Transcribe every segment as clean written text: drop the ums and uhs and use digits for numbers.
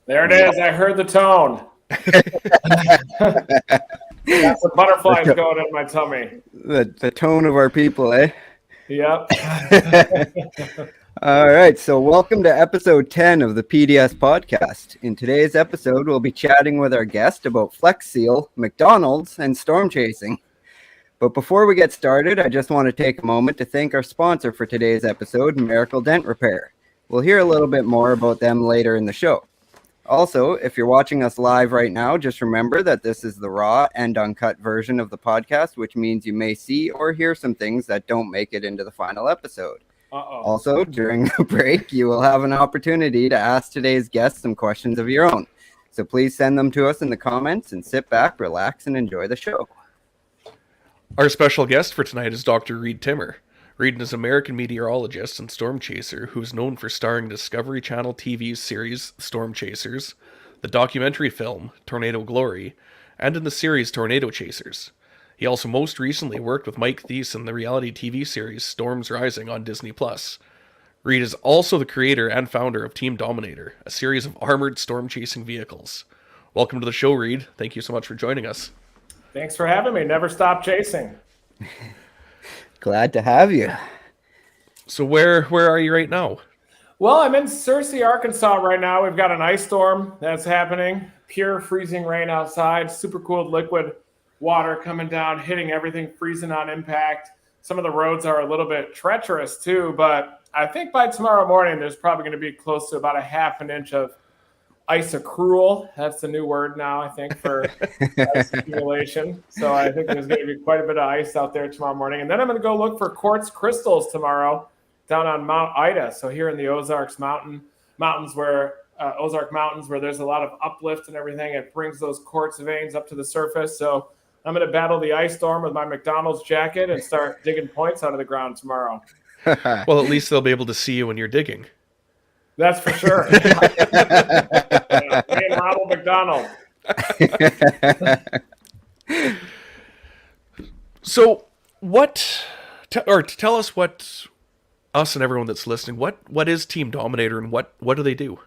There it is. I heard the tone. Got some butterflies going in my tummy. The tone of our people, eh? Yep. All right, so welcome to episode 10 of the PDS podcast. In today's episode, we'll be chatting with our guest about Flex Seal, McDonald's, and storm chasing. But before we get started, I just want to take a moment to thank our sponsor for today's episode, Miracle Dent Repair. We'll hear a little bit more about them later in the show. Also, if you're watching us live right now, just remember that this is the raw and uncut version of the podcast, which means you may see or hear some things that don't make it into the final episode. Also, during the break, you will have an opportunity to ask today's guests some questions of your own. So please send them to us in the comments and sit back, relax, and enjoy the show. Our special guest for tonight is Dr. Reed Timmer. Reed is an American meteorologist and storm chaser who is known for starring Discovery Channel TV's series Storm Chasers, the documentary film Tornado Glory, and in the series Tornado Chasers. He also most recently worked with Mike Theiss in the reality TV series Storms Rising on Disney+. Reed is also the creator and founder of Team Dominator, a series of armored storm chasing vehicles. Welcome to the show, Reed. Thank you so much for joining us. Thanks for having me. Never stop chasing. Glad to have you. So where are you right now? Well, I'm in Searcy, Arkansas right now. We've got an ice storm that's happening. Pure freezing rain outside. Super cooled liquid water coming down, hitting everything, freezing on impact. Some of the roads are a little bit treacherous too, but I think by tomorrow morning there's probably going to be close to about a half an inch of ice accrual. That's the new word now, I think, for ice accumulation. So I think there's going to be quite a bit of ice out there tomorrow morning. And then I'm going to go look for quartz crystals tomorrow down on Mount Ida. So here in the Ozark Mountains where there's a lot of uplift and everything, it brings those quartz veins up to the surface. So I'm going to battle the ice storm with my McDonald's jacket and start digging points out of the ground tomorrow. Well, at least they'll be able to see you when you're digging. That's for sure. Me and Ronald McDonald. So tell us what, us and everyone that's listening, what is Team Dominator and what do they do?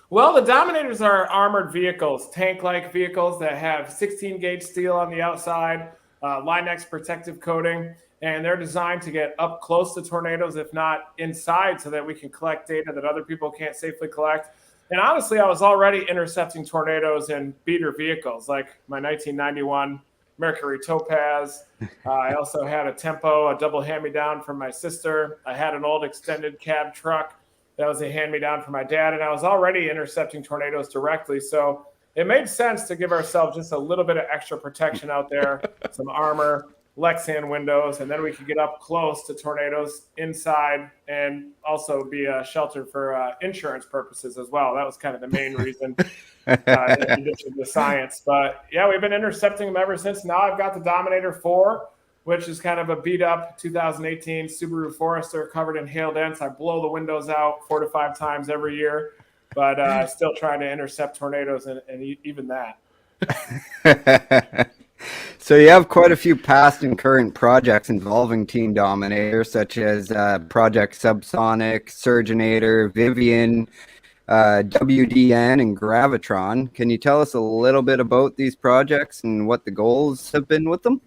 Well, the Dominators are armored vehicles, tank-like vehicles that have 16-gauge steel on the outside, Line-X protective coating, and they're designed to get up close to tornadoes, if not inside, so that we can collect data that other people can't safely collect. And honestly, I was already intercepting tornadoes in beater vehicles, like my 1991 Mercury Topaz. I also had a Tempo, a double hand-me-down from my sister. I had an old extended cab truck that was a hand-me-down from my dad, and I was already intercepting tornadoes directly. So it made sense to give ourselves just a little bit of extra protection out there, some armor, Lexan windows, and then we could get up close to tornadoes inside and also be a shelter for insurance purposes as well. That was kind of the main reason in addition to the science. But yeah, we've been intercepting them ever since. Now I've got the Dominator 4, which is kind of a beat-up 2018 Subaru Forester covered in hail dents. I blow the windows out 4 to 5 times every year, but still trying to intercept tornadoes and even that. So you have quite a few past and current projects involving Team Dominator, such as Project Subsonic, Surgeonator, Vivian, WDN, and Gravitron. Can you tell us a little bit about these projects and what the goals have been with them?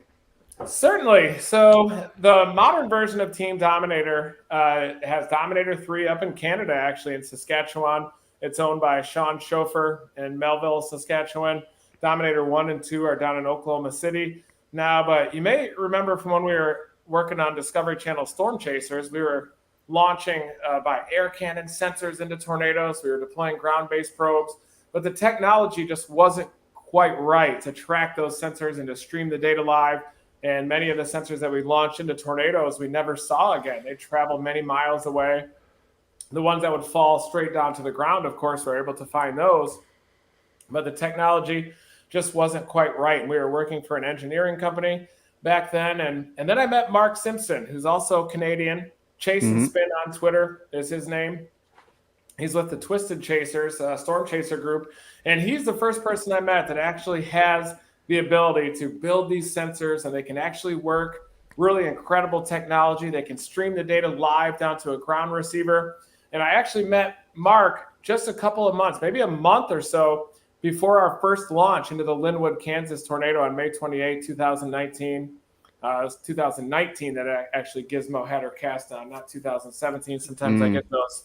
Certainly. So the modern version of Team Dominator has Dominator 3 up in Canada, actually in Saskatchewan. It's owned by Sean Schofer in Melville, Saskatchewan. Dominator 1 and 2 are down in Oklahoma City now, but you may remember from when we were working on Discovery Channel Storm Chasers, we were launching by air cannon sensors into tornadoes. We were deploying ground-based probes, but the technology just wasn't quite right to track those sensors and to stream the data live. And many of the sensors that we launched into tornadoes, we never saw again. They traveled many miles away. The ones that would fall straight down to the ground, of course, we're able to find those, but the technology just wasn't quite right. And we were working for an engineering company back then. And then I met Mark Simpson, who's also Canadian. Chase and Spin on Twitter is his name. He's with the Twisted Chasers, Storm Chaser group. And he's the first person I met that actually has the ability to build these sensors, and they can actually work. Really incredible technology. They can stream the data live down to a ground receiver. And I actually met Mark just a couple of months, maybe a month or so before our first launch into the Linwood, Kansas tornado on May 28, 2019. It was 2019 that actually Gizmo had her cast on, not 2017. Sometimes I get those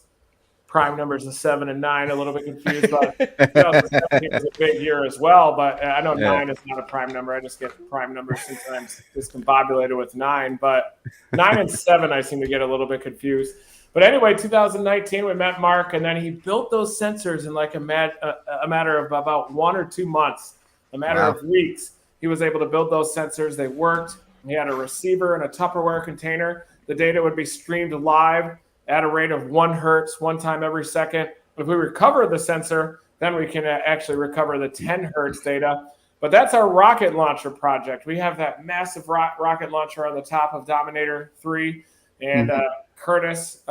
prime numbers of 7 and 9 a little bit confused, but 2017 was a big year as well. But I know 9 is not a prime number. I just get prime numbers sometimes discombobulated with 9, but 9 and 7 I seem to get a little bit confused. But anyway, 2019 we met Mark, and then he built those sensors in like a matter of about 1 or 2 months, a matter of weeks. He was able to build those sensors. They worked. He had a receiver and a Tupperware container. The data would be streamed live at a rate of 1 hertz, 1 time every second. If we recover the sensor, then we can actually recover the 10 hertz data. But that's our rocket launcher project. We have that massive rocket launcher on the top of Dominator 3. And Curtis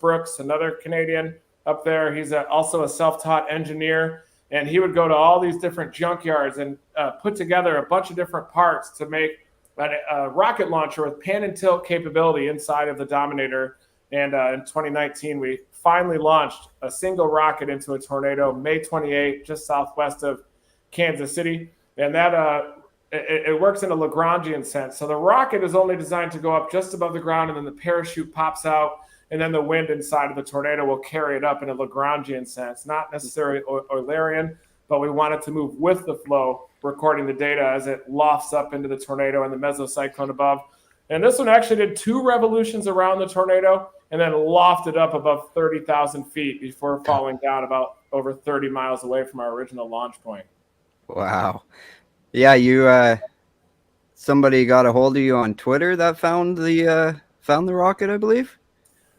Brooks, another Canadian up there, he's also a self-taught engineer. And he would go to all these different junkyards and put together a bunch of different parts to make a rocket launcher with pan and tilt capability inside of the Dominator. And in 2019, we finally launched a single rocket into a tornado, May 28, just southwest of Kansas City. And that it works in a Lagrangian sense. So the rocket is only designed to go up just above the ground, and then the parachute pops out, and then the wind inside of the tornado will carry it up in a Lagrangian sense, not necessarily Eulerian, but we want it to move with the flow, recording the data as it lofts up into the tornado and the mesocyclone above. And this one actually did 2 revolutions around the tornado and then lofted up above 30,000 feet before falling down about over 30 miles away from our original launch point. Wow. Yeah, you somebody got a hold of you on Twitter that found the rocket, I believe.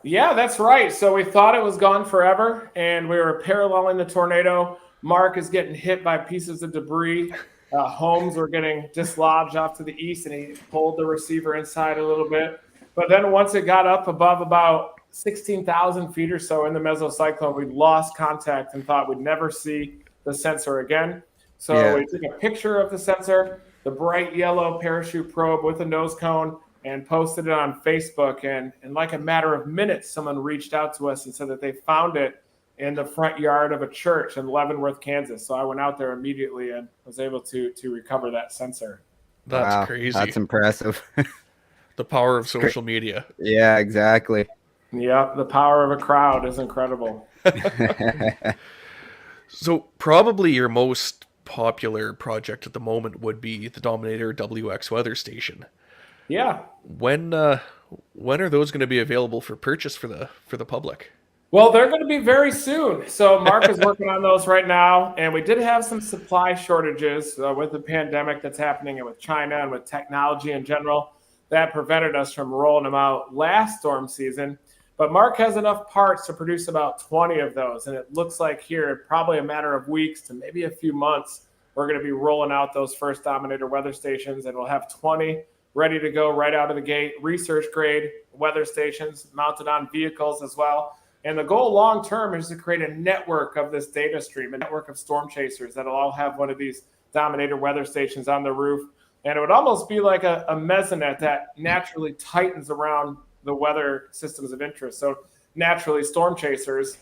Yeah, that's right. So we thought it was gone forever, and we were paralleling the tornado. Mark is getting hit by pieces of debris. Homes were getting dislodged off to the east, and he pulled the receiver inside a little bit. But then once it got up above about 16,000 feet or so in the mesocyclone, we lost contact and thought we'd never see the sensor again. So we took a picture of the sensor, the bright yellow parachute probe with a nose cone, and posted it on Facebook. And in like a matter of minutes, someone reached out to us and said that they found it in the front yard of a church in Leavenworth, Kansas. So I went out there immediately and was able to recover that sensor. That's crazy. That's impressive. The power of social media. Yeah, exactly. Yeah, the power of a crowd is incredible. So probably your most popular project at the moment would be the Dominator WX weather station. Yeah. When are those going to be available for purchase for the public? Well, they're going to be very soon. So Mark is working on those right now. And we did have some supply shortages with the pandemic that's happening and with China and with technology in general. That prevented us from rolling them out last storm season. But Mark has enough parts to produce about 20 of those. And it looks like here, probably a matter of weeks to maybe a few months, we're going to be rolling out those first Dominator weather stations. And we'll have 20 ready to go right out of the gate, research grade weather stations mounted on vehicles as well. And the goal long term is to create a network of this data stream, a network of storm chasers that'll all have one of these Dominator weather stations on the roof. And it would almost be like a mesonet that naturally tightens around the weather systems of interest. So naturally, storm chasers,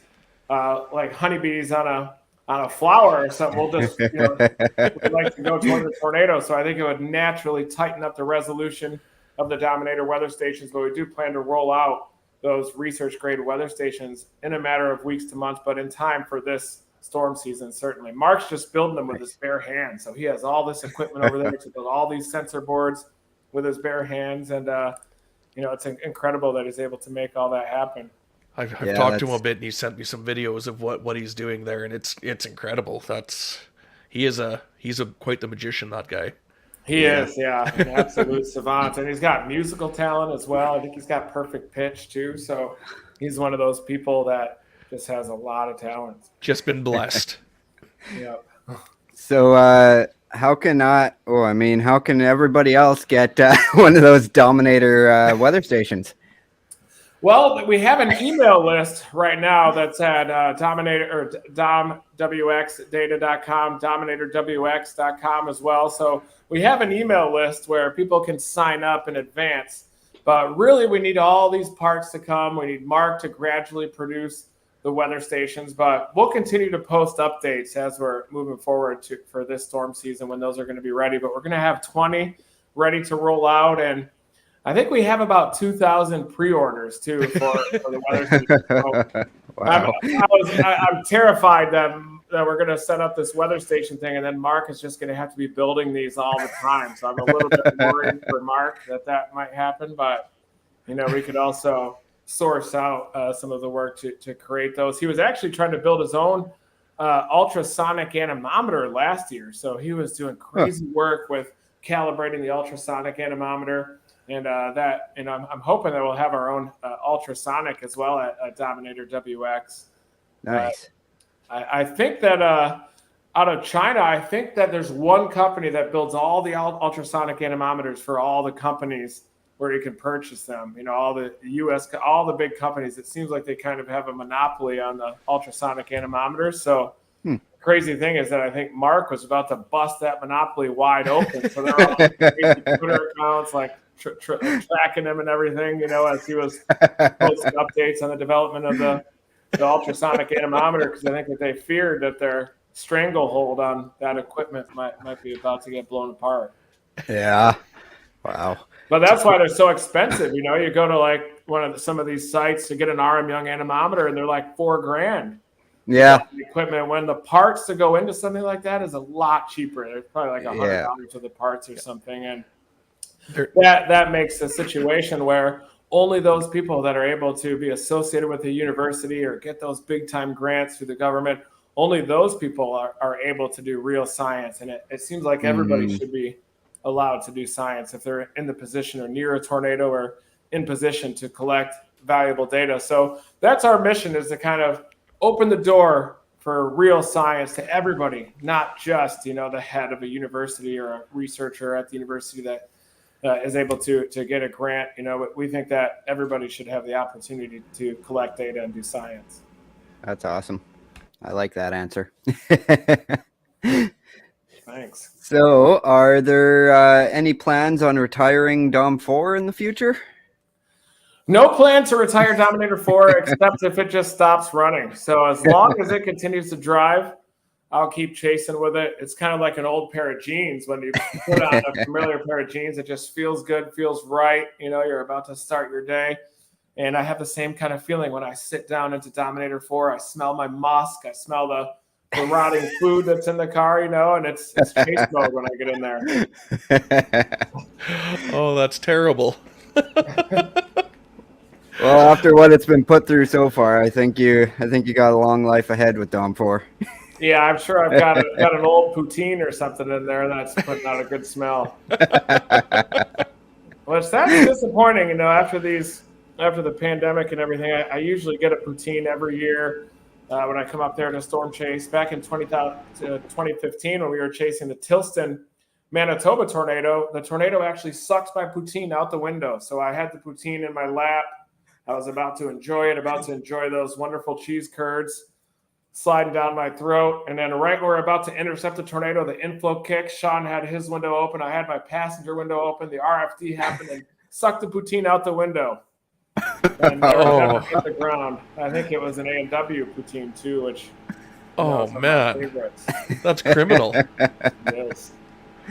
like honeybees on a flower or something, will just would like to go toward the tornado. So I think it would naturally tighten up the resolution of the Dominator weather stations. But we do plan to roll out those research-grade weather stations in a matter of weeks to months, but in time for this storm season, certainly. Mark's just building them with his bare hands. So he has all this equipment over there to build all these sensor boards with his bare hands. And, it's incredible that he's able to make all that happen. I've talked to him a bit, and he sent me some videos of what he's doing there, and it's incredible. He's quite the magician, that guy. He is, an absolute savant. And he's got musical talent as well. I think he's got perfect pitch, too. So he's one of those people that just has a lot of talent. Just been blessed. Yep. So how can everybody else get one of those Dominator weather stations? Well, we have an email list right now that's at Dominator or domwxdata.com, dominatorwx.com as well. So we have an email list where people can sign up in advance. But really, we need all these parts to come. We need Mark to gradually produce the weather stations. But we'll continue to post updates as we're moving forward for this storm season when those are going to be ready. But we're going to have 20 ready to roll out, and I think we have about 2,000 pre-orders too for the weather station. So Wow. I'm terrified that we're going to set up this weather station thing, and then Mark is just going to have to be building these all the time. So I'm a little bit worried for Mark that might happen, but we could also source out some of the work to create those. He was actually trying to build his own ultrasonic anemometer last year, so he was doing crazy work with calibrating the ultrasonic anemometer. And I'm hoping that we'll have our own ultrasonic as well at Dominator WX. Nice. I think that out of China, I think that there's one company that builds all the ultrasonic anemometers for all the companies where you can purchase them. All the all the big companies. It seems like they kind of have a monopoly on the ultrasonic anemometers. So crazy thing is that I think Mark was about to bust that monopoly wide open. So they're all crazy Twitter accounts like tracking him and everything, as he was posting updates on the development of the ultrasonic anemometer, because I think that they feared that their stranglehold on that equipment might be about to get blown apart. Yeah. Wow. But that's why they're so expensive. You go to like some of these sites to get an RM Young anemometer, and they're like $4,000. Yeah. The equipment, when the parts to go into something like that is a lot cheaper. There's probably like $100 for the parts or something, and that makes a situation where only those people that are able to be associated with a university or get those big time grants through the government, only those people are able to do real science. And it seems like everybody should be allowed to do science if they're in the position or near a tornado or in position to collect valuable data. So that's our mission, is to kind of open the door for real science to everybody, not just, the head of a university or a researcher at the university that is able to get a grant. We think that everybody should have the opportunity to collect data and do science. That's awesome. I like that answer. Thanks. So are there any plans on retiring Dom 4 in the future? No plan to retire Dominator 4 except if it just stops running. So as long as it continues to drive, I'll keep chasing with it. It's kind of like an old pair of jeans. When you put on a familiar pair of jeans, it just feels good, feels right. You're about to start your day. And I have the same kind of feeling when I sit down into Dominator 4. I smell my musk. I smell the rotting food that's in the car, and it's chase mode when I get in there. Oh, that's terrible. Well, after what it's been put through so far, I think you got a long life ahead with Dom 4. Yeah, I'm sure I've got an old poutine or something in there that's putting out a good smell. Which that's disappointing, after the pandemic and everything. I usually get a poutine every year when I come up there to storm chase. Back in 2015, when we were chasing the Tilston, Manitoba tornado, the tornado actually sucked my poutine out the window. So I had the poutine in my lap. I was about to enjoy those wonderful cheese curds sliding down my throat. And then right when we're about to intercept the tornado, the inflow kick, Sean had his window open. I had my passenger window open. The RFD happened and sucked the poutine out the window. And never hit the ground. I think it was an A&W poutine too, which man, that's criminal. Yes.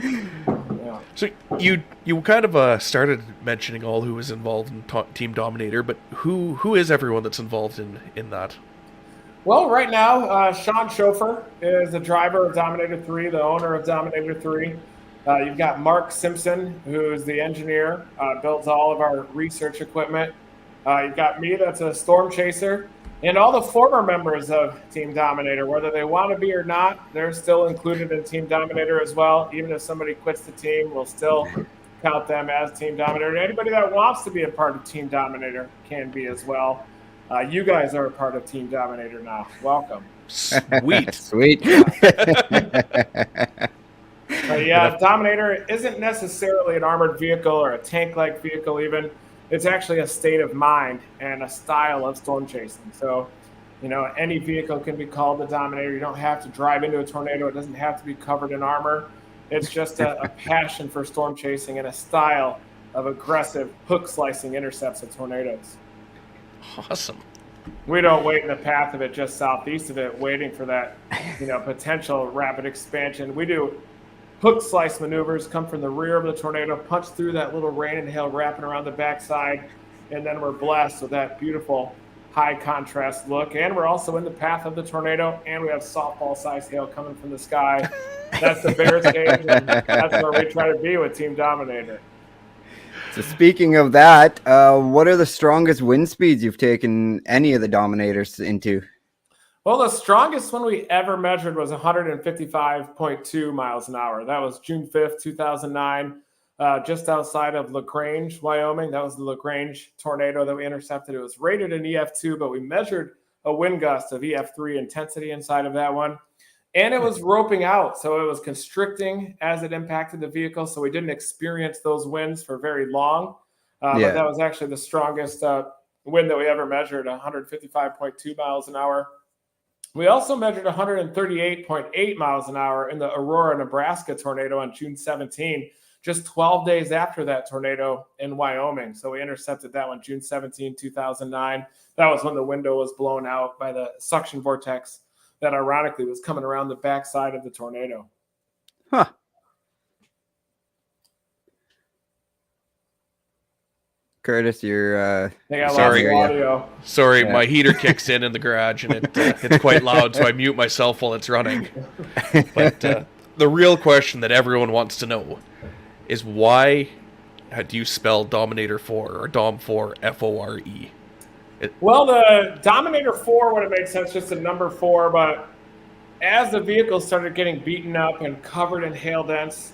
Yeah. So you kind of started mentioning all who was involved in Team Dominator, but who is everyone that's involved in that? Well, right now, Sean Schofer is the driver of Dominator 3, the owner of Dominator 3. You've got Mark Simpson, who's the engineer, builds all of our research equipment. You've got me, that's a storm chaser. And all the former members of Team Dominator, whether they want to be or not, they're still included in Team Dominator as well. Even if somebody quits the team, we'll still count them as Team Dominator. And anybody that wants to be a part of Team Dominator can be as well. You guys are a part of Team Dominator now. Welcome. Sweet. Sweet. Dominator isn't necessarily an armored vehicle or a tank-like vehicle even. It's actually a state of mind and a style of storm chasing. So, any vehicle can be called the Dominator. You don't have to drive into a tornado. It doesn't have to be covered in armor. It's just a passion for storm chasing and a style of aggressive hook slicing intercepts of tornadoes. Awesome. we don't wait in the path of it just southeast of it, waiting for that, potential rapid expansion. We do hook slice maneuvers, come from the rear of the tornado, punch through that little rain and hail wrapping around the backside, and then we're blessed with that beautiful high contrast look. And we're also in the path of the tornado, and we have softball-sized hail coming from the sky. That's the Bears cage, and that's where we try to be with Team Dominator. So speaking of that, what are the strongest wind speeds you've taken any of the Dominators into? Well, the strongest one we ever measured was 155.2 miles an hour. That was June 5th, 2009, just outside of LaGrange, Wyoming. That was the LaGrange tornado that we intercepted. It was rated an EF2, but we measured a wind gust of EF3 intensity inside of that one. And it was roping out, so it was constricting as it impacted the vehicle, so we didn't experience those winds for very long. But that was actually the strongest wind that we ever measured, 155.2 miles an hour. We also measured 138.8 miles an hour in the Aurora, Nebraska tornado on June 17, just 12 days after that tornado in Wyoming. So we intercepted that one June 17, 2009. That was when the window was blown out by the suction vortex that ironically was coming around the backside of the tornado. Huh. Curtis, you're Sorry, my heater kicks in the garage and it's quite loud, so I mute myself while it's running. But the real question that everyone wants to know is why do you spell Dominator 4 or Dom 4 F-O-R-E? Well, the Dominator 4 would have made sense, just a number 4, but as the vehicle started getting beaten up and covered in hail dents,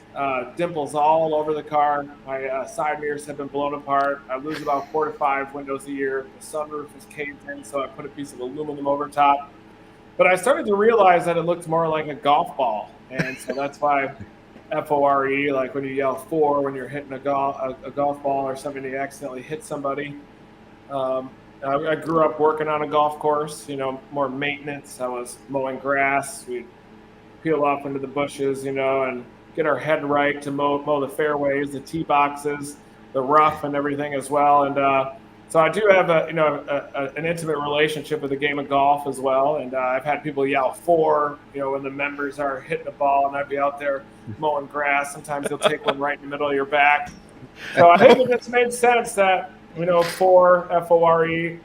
dimples all over the car, my side mirrors have been blown apart. I lose about 4 to 5 windows a year. The sunroof is caved in, so I put a piece of aluminum over top. But I started to realize that it looked more like a golf ball, and so that's why F-O-R-E, like when you yell 4 when you're hitting a golf ball or something, you accidentally hit somebody. I grew up working on a golf course, more maintenance. I was mowing grass. We'd peel off into the bushes, and get our head right to mow the fairways, the tee boxes, the rough and everything as well. And so I do have an intimate relationship with the game of golf as well. And I've had people yell 4, when the members are hitting the ball, and I'd be out there mowing grass. Sometimes you'll take one right in the middle of your back. So I think it just made sense that 4 F-O-R-E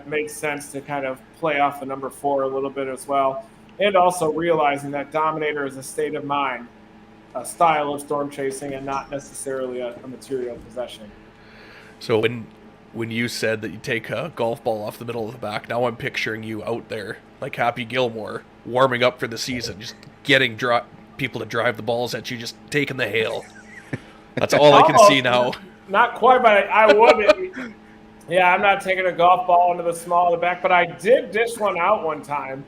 makes sense to kind of play off the number 4 a little bit as well. And also realizing that Dominator is a state of mind, a style of storm chasing, and not necessarily a material possession. So when you said that you take a golf ball off the middle of the back, now I'm picturing you out there like Happy Gilmore, warming up for the season, just getting people to drive the balls at you, just taking the hail. That's all I can see now. Not quite, but I would. Yeah, I'm not taking a golf ball into the small of the back, but I did dish one out one time.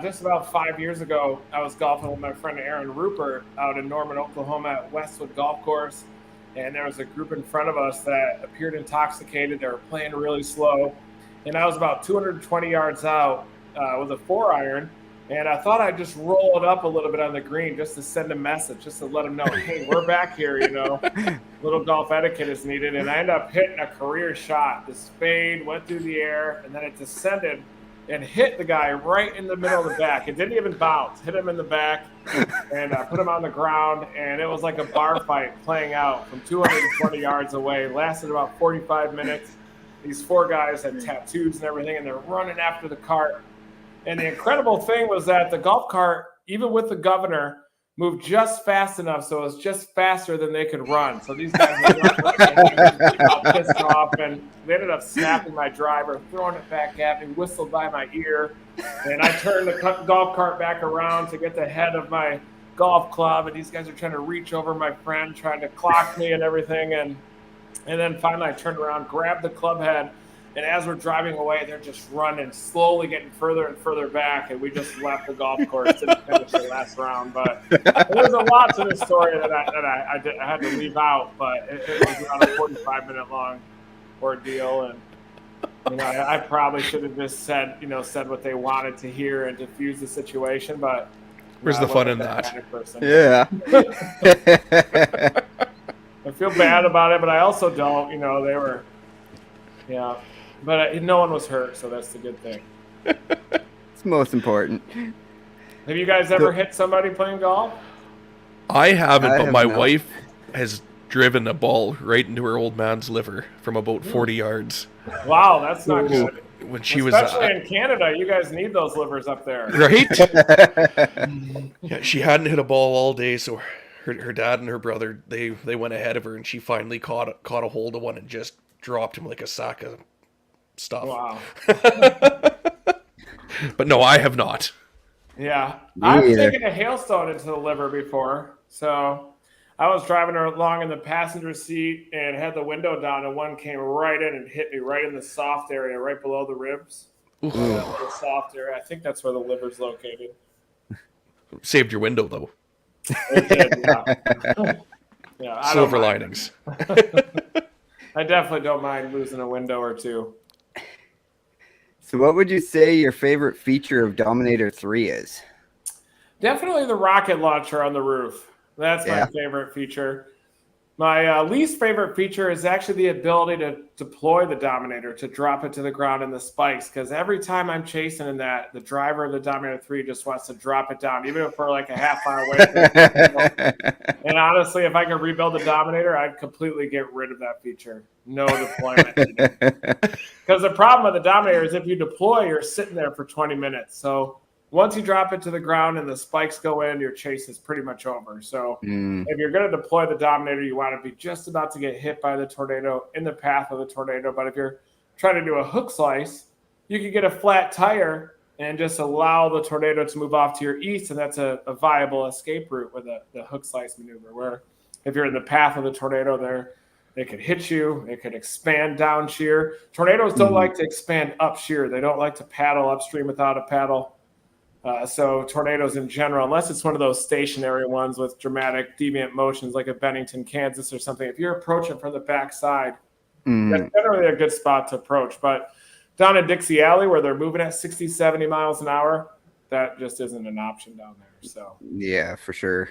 Just about 5 years ago, I was golfing with my friend Aaron Rupert out in Norman, Oklahoma at Westwood Golf Course, and there was a group in front of us that appeared intoxicated. They were playing really slow, and I was about 220 yards out with a 4-iron, and I thought I'd just roll it up a little bit on the green just to send a message, just to let them know, hey, we're back here, little golf etiquette is needed. And I ended up hitting a career shot. The spade went through the air, and then it descended and hit the guy right in the middle of the back. It didn't even bounce. Hit him in the back and put him on the ground, and it was like a bar fight playing out from 220 yards away. Lasted about 45 minutes. These 4 guys had tattoos and everything, and they're running after the cart. And the incredible thing was that the golf cart, even with the governor, moved just fast enough, so it was just faster than they could run. So these guys were pissed off, and they ended up snapping my driver, throwing it back at me, whistled by my ear, and I turned the golf cart back around to get the head of my golf club, and these guys are trying to reach over my friend, trying to clock me and everything, and then finally I turned around, grabbed the club head, and as we're driving away, they're just running, slowly getting further and further back, and we just left the golf course, didn't finish the last round. But there's a lot to this story that I had to leave out, but it was around a 45-minute long ordeal, and I probably should have just said what they wanted to hear and diffuse the situation, but where's the fun in that? Yeah. I feel bad about it, but I also don't. They were, yeah. But no one was hurt, so that's the good thing. It's most important. Have you guys ever hit somebody playing golf? I haven't, I but have my not. wife has driven a ball right into her old man's liver from about 40 yards. Wow, that's not Ooh. good. When she Especially in Canada, you guys need those livers up there. right? Yeah, she hadn't hit a ball all day, so her dad and her brother they went ahead of her, and she finally caught a hold of one and just dropped him like a sack of stuff. Wow. But no, I have not. Yeah, Me I've either. taken a hailstone into the liver before. So I was driving along in the passenger seat and had the window down, and one came right in and hit me right in the soft area, right below the ribs. Oof. That little soft area. I think that's where the liver's located. Saved your window though. It did, yeah. Yeah, I don't Silver mind. linings. I definitely don't mind losing a window or two. So what would you say your favorite feature of Dominator 3 is? Definitely the rocket launcher on the roof. That's my favorite feature. My least favorite feature is actually the ability to deploy the Dominator, to drop it to the ground in the spikes. Because every time I'm chasing in that, the driver of the Dominator 3 just wants to drop it down, even if we're like a half mile away from it. And honestly, if I could rebuild the Dominator, I'd completely get rid of that feature. No deployment. Because the problem with the Dominator is if you deploy, you're sitting there for 20 minutes. So once you drop it to the ground and the spikes go in, your chase is pretty much over. So if you're going to deploy the Dominator, you want to be just about to get hit by the tornado, in the path of the tornado. But if you're trying to do a hook slice, you could get a flat tire and just allow the tornado to move off to your east, and that's a viable escape route with the hook slice maneuver, where if you're in the path of the tornado, it could hit you. It could expand down sheer. Tornadoes don't like to expand up sheer. They don't like to paddle upstream without a paddle. So tornadoes in general, unless it's one of those stationary ones with dramatic deviant motions like a Bennington, Kansas or something, if you're approaching from the backside, that's generally a good spot to approach. But down in Dixie Alley where they're moving at 60, 70 miles an hour, that just isn't an option down there. So Yeah, for sure.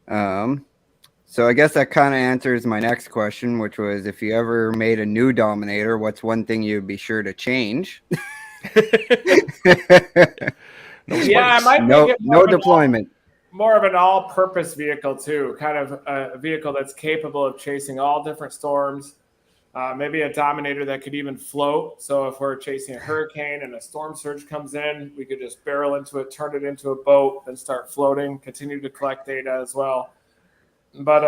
So I guess that kind of answers my next question, which was if you ever made a new Dominator, what's one thing you'd be sure to change? I might make it no deployment. more of an all-purpose vehicle too, kind of a vehicle that's capable of chasing all different storms. Maybe a Dominator that could even float. So if we're chasing a hurricane and a storm surge comes in, we could just barrel into it, turn it into a boat, then start floating, continue to collect data as well. But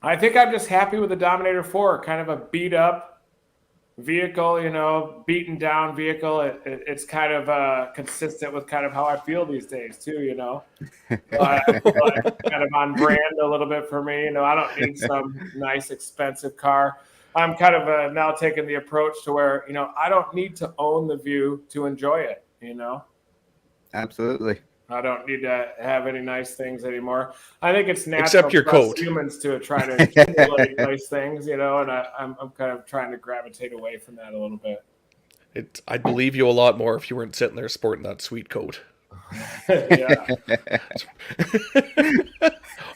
I think I'm just happy with the Dominator 4, kind of a beat-up vehicle, beaten down vehicle. It's kind of consistent with kind of how I feel these days too, but kind of on brand a little bit for me. I don't need some nice expensive car. I'm kind of now taking the approach to where, I don't need to own the View to enjoy it, Absolutely. I don't need to have any nice things anymore. I think it's natural Except your for us coat. humans to try to accumulate nice things, and I'm kind of trying to gravitate away from that a little bit. I'd believe you a lot more if you weren't sitting there sporting that sweet coat. Yeah.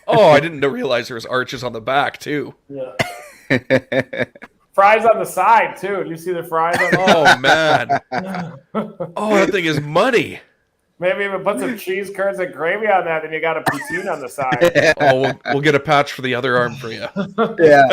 Oh, I didn't realize there was arches on the back too. Yeah. Fries on the side too. Do you see the fries on the Oh man. Oh, that thing is money. Maybe even put some cheese curds and gravy on that, then you got a poutine on the side. Oh, we'll get a patch for the other arm for you. Yeah.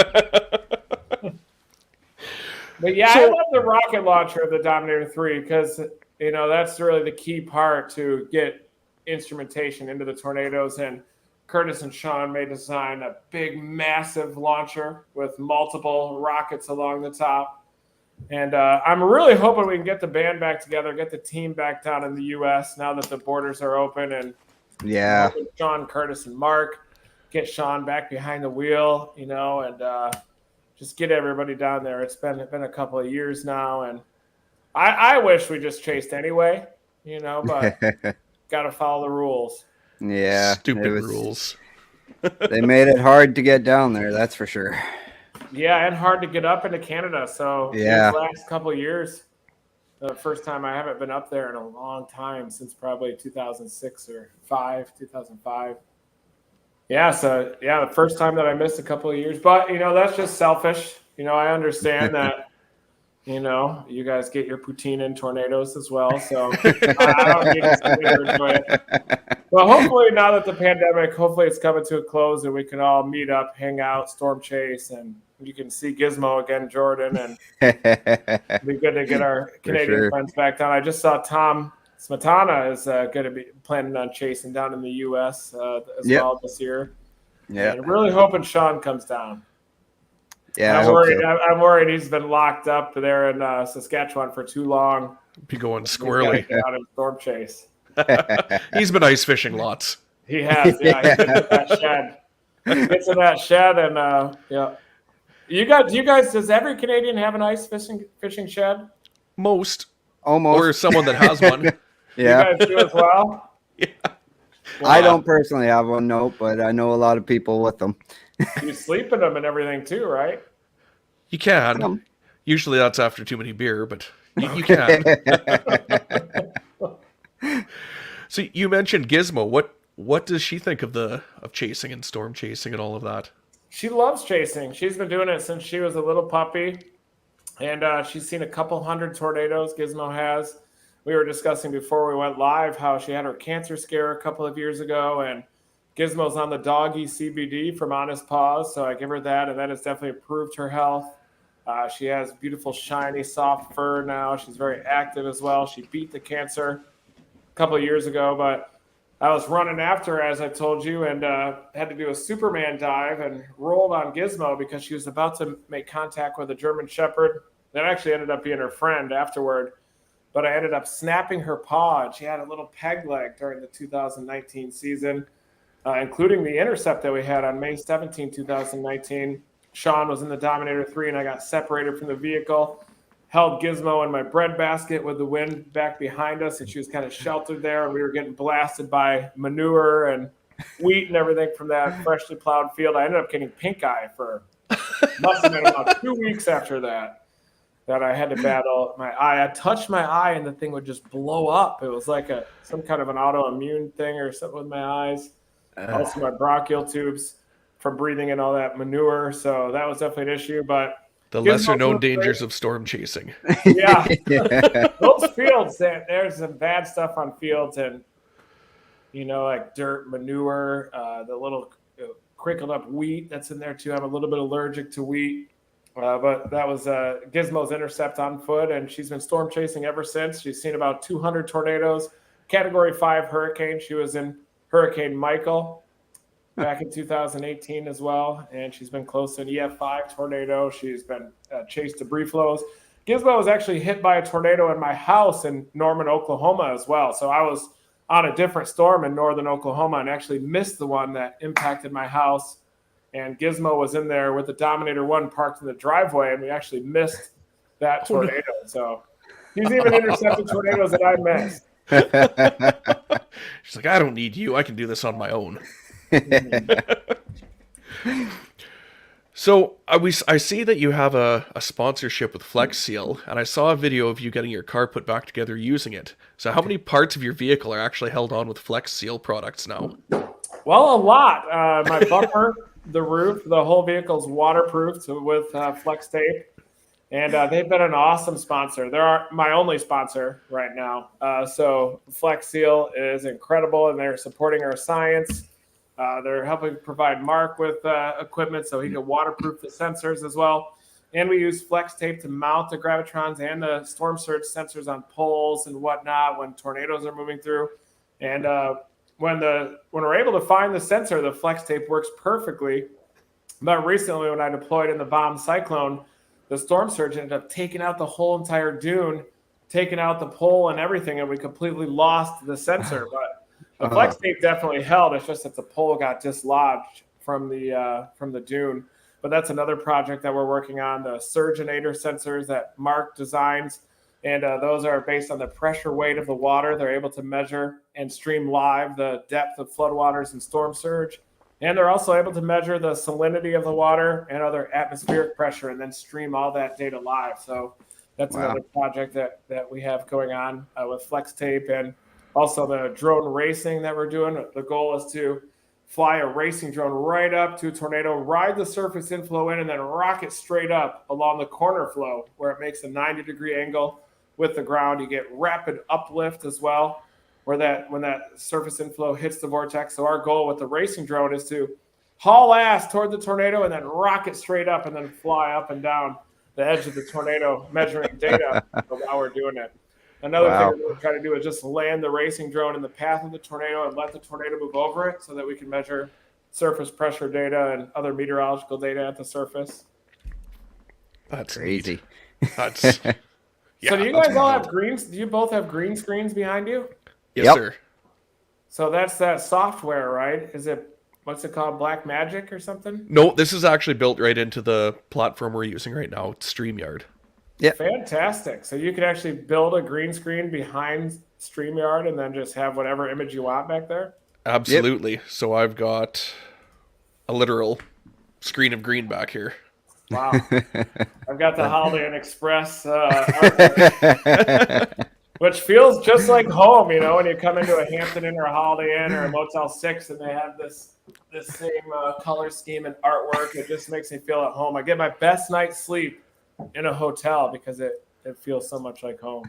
But yeah, I love the rocket launcher of the Dominator 3 because, that's really the key part to get instrumentation into the tornadoes. And Curtis and Sean may design a big, massive launcher with multiple rockets along the top. And I'm really hoping we can get the band back together, get the team back down in the U.S. now that the borders are open. And Sean, Curtis, and Mark, get Sean back behind the wheel, and just get everybody down there. It's been a couple of years now, and I wish we just chased anyway, but got to follow the rules. Yeah. Stupid rules. They made it hard to get down there, that's for sure. Yeah, and hard to get up into Canada. So these last couple of years, the first time I haven't been up there in a long time, since probably 2006 or 2005. Yeah, so the first time that I missed a couple of years. But, that's just selfish. I understand that You guys get your poutine in tornadoes as well, so I don't need to sit here and enjoy it. Well, hopefully now that the pandemic, hopefully it's coming to a close and we can all meet up, hang out, storm chase, and you can see Gizmo again, Jordan, and it'd be good to get our Canadian friends back down. I just saw Tom Smetana is going to be planning on chasing down in the U.S. As well this year. Yeah, and really hoping Sean comes down. Yeah, I'm worried he's been locked up there in Saskatchewan for too long. Be going squirrely out in storm chase. He's been ice fishing lots. He has, yeah. He gets in that shed. Gets in that shed, and yeah. You guys, does every Canadian have an ice fishing shed? Most, almost, or someone that has one. Yeah, you guys do as well. Yeah. Well, I don't personally have one, no, but I know a lot of people with them. You sleep in them and everything too, right? You can. Usually that's after too many beer, but you can. So you mentioned Gizmo. What does she think of chasing and storm chasing and all of that? She loves chasing. She's been doing it since she was a little puppy, and she's seen a couple hundred tornadoes. Gizmo has. We were discussing before we went live how she had her cancer scare a couple of years ago, and Gizmo's on the doggy CBD from Honest Paws, so I give her that, and that has definitely improved her health. She has beautiful, shiny, soft fur now. She's very active as well. She beat the cancer a couple of years ago, but I was running after her, as I told you, and had to do a Superman dive and rolled on Gizmo because she was about to make contact with a German Shepherd. That actually ended up being her friend afterward. But I ended up snapping her paw. She had a little peg leg during the 2019 season, including the intercept that we had on May 17, 2019. Sean was in the Dominator 3, and I got separated from the vehicle, held Gizmo in my bread basket with the wind back behind us, and she was kind of sheltered there, and we were getting blasted by manure and wheat and everything from that freshly plowed field. I ended up getting pink eye for must have been about 2 weeks after that I had to battle my eye. I touched my eye and the thing would just blow up. It was like some kind of an autoimmune thing or something with my eyes. Also my bronchial tubes from breathing in all that manure. So that was definitely an issue. But the lesser known dangers of storm chasing. Yeah. Those fields, there's some bad stuff on fields, and like dirt, manure, the little crinkled up wheat that's in there too. I'm a little bit allergic to wheat. But that was Gizmo's intercept on foot, and she's been storm chasing ever since. She's seen about 200 tornadoes, Category 5 hurricane. She was in Hurricane Michael back in 2018 as well, and she's been close to an EF5 tornado. She's been chased debris flows. Gizmo was actually hit by a tornado in my house in Norman, Oklahoma as well. So I was on a different storm in northern Oklahoma and actually missed the one that impacted my house. And Gizmo was in there with the Dominator 1 parked in the driveway, and we actually missed that tornado. So he's even intercepted tornadoes that I missed. She's like, I don't need you. I can do this on my own. So I see that you have a sponsorship with Flex Seal, and I saw a video of you getting your car put back together using it. So how many parts of your vehicle are actually held on with Flex Seal products now? Well, a lot. My bumper, the roof, the whole vehicle's waterproofed with Flex tape. And they've been an awesome sponsor. They're my only sponsor right now. So Flex Seal is incredible, and they're supporting our science. They're helping provide Mark with equipment so he can waterproof the sensors as well. And we use Flex tape to mount the Gravitrons and the storm surge sensors on poles and whatnot when tornadoes are moving through. And when we're able to find the sensor, the Flex tape works perfectly. But recently, when I deployed in the bomb cyclone, the storm surge ended up taking out the whole entire dune, taking out the pole and everything, and we completely lost the sensor. But the Flex tape definitely held. It's just that the pole got dislodged from the dune. But that's another project that we're working on, the Surgeonator sensors that Mark designs. And those are based on the pressure weight of the water. They're able to measure and stream live the depth of floodwaters and storm surge. And they're also able to measure the salinity of the water and other atmospheric pressure and then stream all that data live. So that's another project that we have going on with Flex Tape, and also the drone racing that we're doing. The goal is to fly a racing drone right up to a tornado, ride the surface inflow in, and then rocket straight up along the corner flow where it makes a 90-degree angle with the ground. You get rapid uplift as well, when that surface inflow hits the vortex. So our goal with the racing drone is to haul ass toward the tornado and then rocket straight up and then fly up and down the edge of the tornado, measuring data while we're doing it. Another thing we're going to try to do is just land the racing drone in the path of the tornado and let the tornado move over it so that we can measure surface pressure data and other meteorological data at the surface. That's crazy. That's so do you guys all have greens? Do you both have green screens behind you? Yes, sir. So that's that software, right? Is it, what's it called, Black Magic or something? No, this is actually built right into the platform we're using right now. It's StreamYard. Yeah. Fantastic. So you could actually build a green screen behind StreamYard and then just have whatever image you want back there? Absolutely. Yep. So I've got a literal screen of green back here. Wow. I've got the Holiday Inn Express which feels just like home, you know, when you come into a Hampton Inn or a Holiday Inn or a Motel 6 and they have this same color scheme and artwork. It just makes me feel at home. I get my best night's sleep in a hotel because it feels so much like home.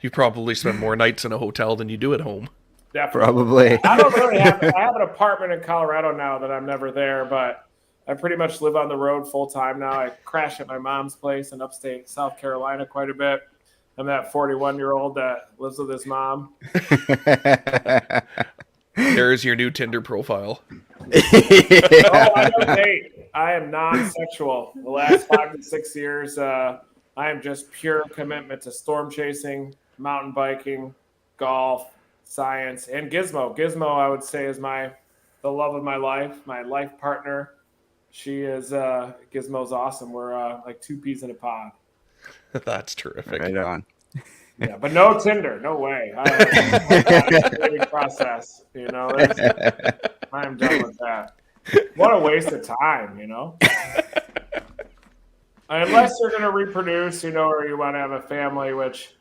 You probably spend more nights in a hotel than you do at home. Definitely. Probably. I don't really have. I have an apartment in Colorado now that I'm never there, but I pretty much live on the road full time now. I crash at my mom's place in upstate South Carolina quite a bit. I'm that 41-year-old that lives with his mom. There's your new Tinder profile. Oh, I don't date. I am non-sexual. The last 5 to 6 years, I am just pure commitment to storm chasing, mountain biking, golf, science, and Gizmo. Gizmo, I would say, is the love of my life partner. She is Gizmo's awesome. We're like two peas in a pod. That's terrific. Right on. Yeah, but no Tinder, no way. I have a process, you know. I'm done with that. What a waste of time, you know. Unless you're going to reproduce, you know, or you want to have a family, which,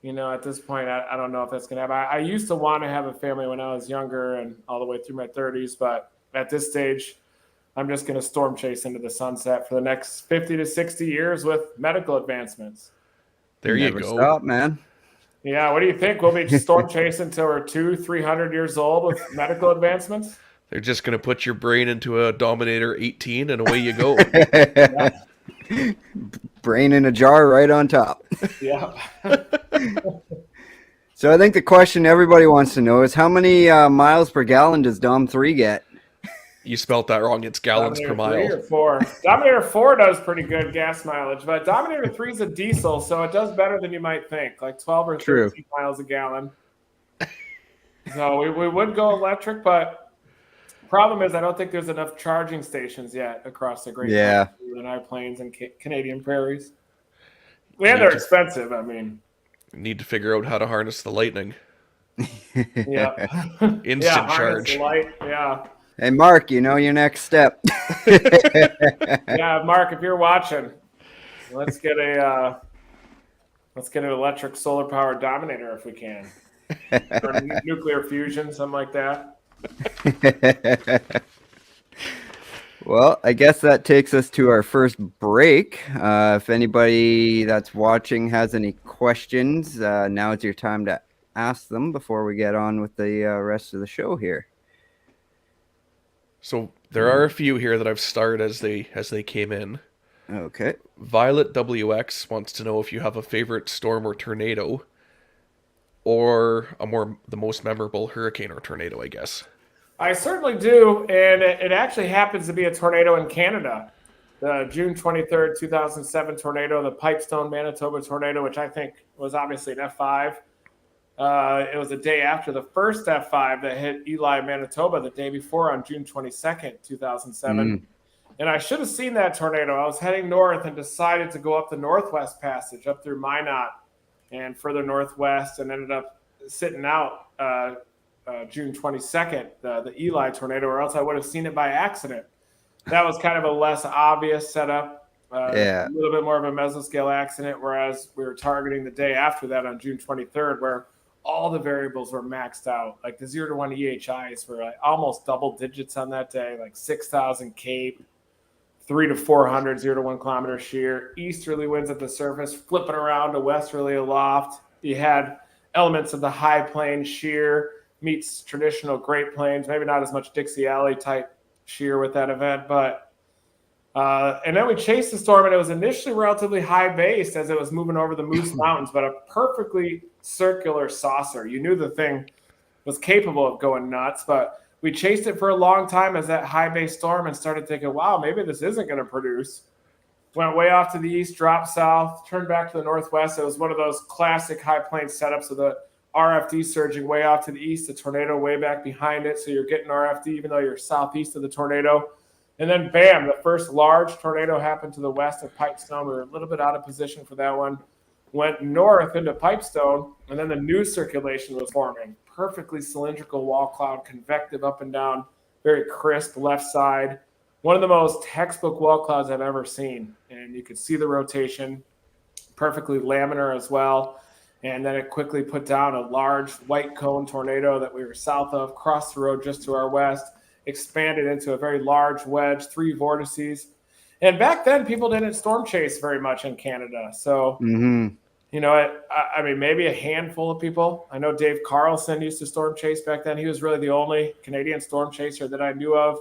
you know, at this point, I don't know if that's going to happen. I used to want to have a family when I was younger and all the way through my 30s, but at this stage, I'm just going to storm chase into the sunset for the next 50 to 60 years with medical advancements. There you Never go. Stop, man. Yeah, what do you think? We'll be storm chasing until we're 200-300 years old with medical advancements? They're just going to put your brain into a Dominator 18 and away you go. Yeah. Brain in a jar right on top. Yeah. So I think the question everybody wants to know is how many miles per gallon does Dom 3 get? You spelt that wrong. It's gallons Dominator per mile. 3 or 4. Dominator 4 does pretty good gas mileage, but Dominator 3 is a diesel, so it does better than you might think, like 12 or 13 miles a gallon. So we would go electric, but problem is I don't think there's enough charging stations yet across the Great Plains and our plains and Canadian prairies. And they're expensive, I mean. You need to figure out how to harness the lightning. Yeah. Instant charge. Light, yeah. Hey, Mark, you know your next step. Yeah, Mark, if you're watching, let's get an electric solar powered Dominator if we can. Or nuclear fusion, something like that. Well, I guess that takes us to our first break. If anybody that's watching has any questions, now is your time to ask them before we get on with the rest of the show here. So there are a few here that I've starred as they came in. Okay. Violet WX wants to know if you have a favorite storm or tornado, or the most memorable hurricane or tornado, I guess. I certainly do, and it actually happens to be a tornado in Canada. The June 23rd, 2007 tornado, the Pipestone, Manitoba tornado, which I think was obviously an F5. It was a day after the first F5 that hit Ely, Manitoba, the day before on June 22nd, 2007. And I should have seen that tornado. I was heading north and decided to go up the Northwest Passage, up through Minot and further northwest, and ended up sitting out June 22nd, the Ely tornado, or else I would have seen it by accident. That was kind of a less obvious setup. A little bit more of a mesoscale accident, whereas we were targeting the day after that on June 23rd, where all the variables were maxed out. Like the 0 to 1 EHIs were like almost double digits on that day, like 6,000 cape, 3 to 400, 0 to 1 kilometer shear, easterly winds at the surface, flipping around to westerly aloft. You had elements of the high plain shear meets traditional Great Plains, maybe not as much Dixie Alley type shear with that event, but and then we chased the storm, and it was initially relatively high based as it was moving over the Moose Mountains, but a perfectly circular saucer. You knew the thing was capable of going nuts, but we chased it for a long time as that high base storm and started thinking, wow, maybe this isn't going to produce. Went way off to the east, dropped south, turned back to the northwest. It was one of those classic high plains setups of the RFD surging way off to the east, the tornado way back behind it. So you're getting RFD even though you're southeast of the tornado. And then, bam, the first large tornado happened to the west of Pipestone. We were a little bit out of position for that one. Went north into Pipestone, and then the new circulation was forming. Perfectly cylindrical wall cloud, convective up and down, very crisp left side. One of the most textbook wall clouds I've ever seen. And you could see the rotation, perfectly laminar as well. And then it quickly put down a large white cone tornado that we were south of, crossed the road just to our west, expanded into a very large wedge, 3 vortices. And back then, people didn't storm chase very much in Canada. So, you know, I mean, maybe a handful of people. I know Dave Carlson used to storm chase back then. He was really the only Canadian storm chaser that I knew of.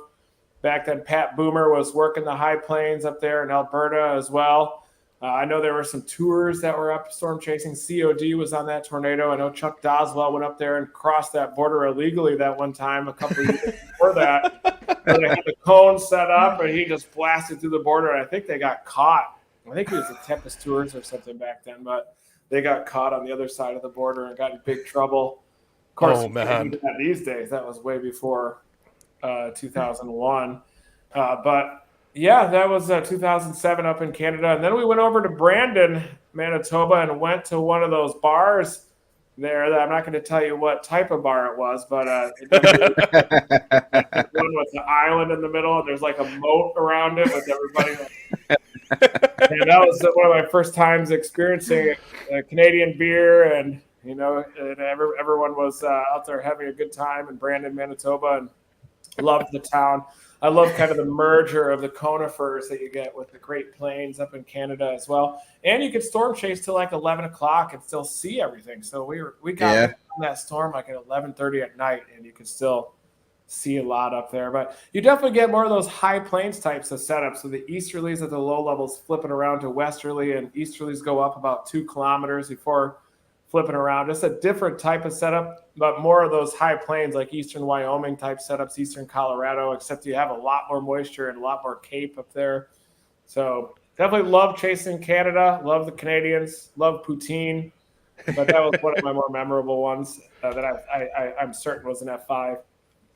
Back then, Pat Boomer was working the high plains up there in Alberta as well. I know there were some tours that were up storm chasing. COD was on that tornado. I know Chuck Doswell went up there and crossed that border illegally that one time a couple of years before that. They had the cone set up, and he just blasted through the border. And I think they got caught. I think he was at Tempest Tours or something back then, but they got caught on the other side of the border and got in big trouble. Of course, these days, that was way before 2001. But yeah, that was 2007 up in Canada. And then we went over to Brandon, Manitoba, and went to one of those bars there. That I'm not going to tell you what type of bar it was, but one with an island in the middle, and there's like a moat around it with everybody. And that was one of my first times experiencing Canadian beer, and you know, and everyone was out there having a good time in Brandon, Manitoba, and loved the town. I love kind of the merger of the conifers that you get with the Great Plains up in Canada as well. And you could storm chase till like 11 o'clock and still see everything. So we got on that storm like at 11:30 at night, and you could still see a lot up there. But you definitely get more of those high plains types of setups. So the easterlies at the low levels flipping around to westerly, and easterlies go up about 2 kilometers before flipping around. Just a different type of setup, but more of those high plains like eastern Wyoming type setups, eastern Colorado, except you have a lot more moisture and a lot more cape up there. So definitely love chasing Canada, love the Canadians, love poutine, but that was one of my more memorable ones that I'm certain was an F5.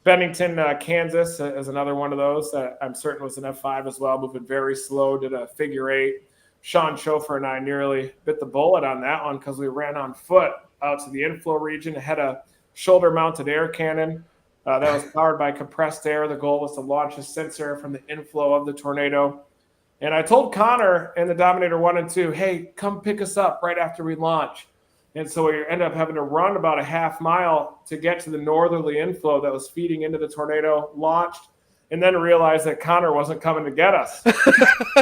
Bennington, Kansas is another one of those that I'm certain was an F5 as well, moving very slow, did a figure 8. Sean Schofer and I nearly bit the bullet on that one because we ran on foot out to the inflow region, had a shoulder-mounted air cannon that was powered by compressed air. The goal was to launch a sensor from the inflow of the tornado. And I told Connor in the Dominator 1 and 2, hey, come pick us up right after we launch. And so we ended up having to run about a half mile to get to the northerly inflow that was feeding into the tornado, launched, and then realized that Connor wasn't coming to get us. So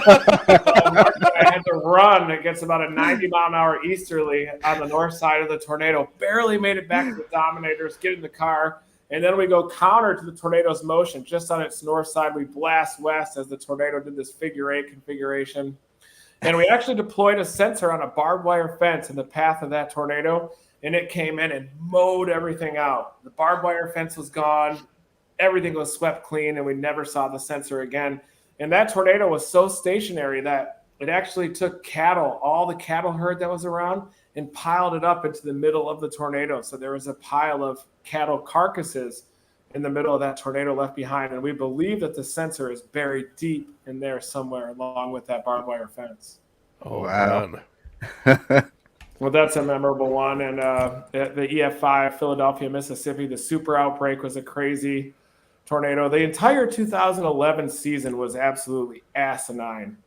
I had to run. It gets about a 90-mile-an-hour easterly on the north side of the tornado. Barely made it back to the Dominators, get in the car, and then we go counter to the tornado's motion. Just on its north side, we blast west as the tornado did this figure 8 configuration. And we actually deployed a sensor on a barbed wire fence in the path of that tornado, and it came in and mowed everything out. The barbed wire fence was gone. Everything was swept clean, and we never saw the sensor again. And that tornado was so stationary that it actually took cattle, all the cattle herd that was around, and piled it up into the middle of the tornado. So there was a pile of cattle carcasses in the middle of that tornado left behind. And we believe that the sensor is buried deep in there somewhere along with that barbed wire fence. Oh, wow. Well, that's a memorable one. And the EF5, Philadelphia, Mississippi, the super outbreak was a crazy tornado. The entire 2011 season was absolutely asinine.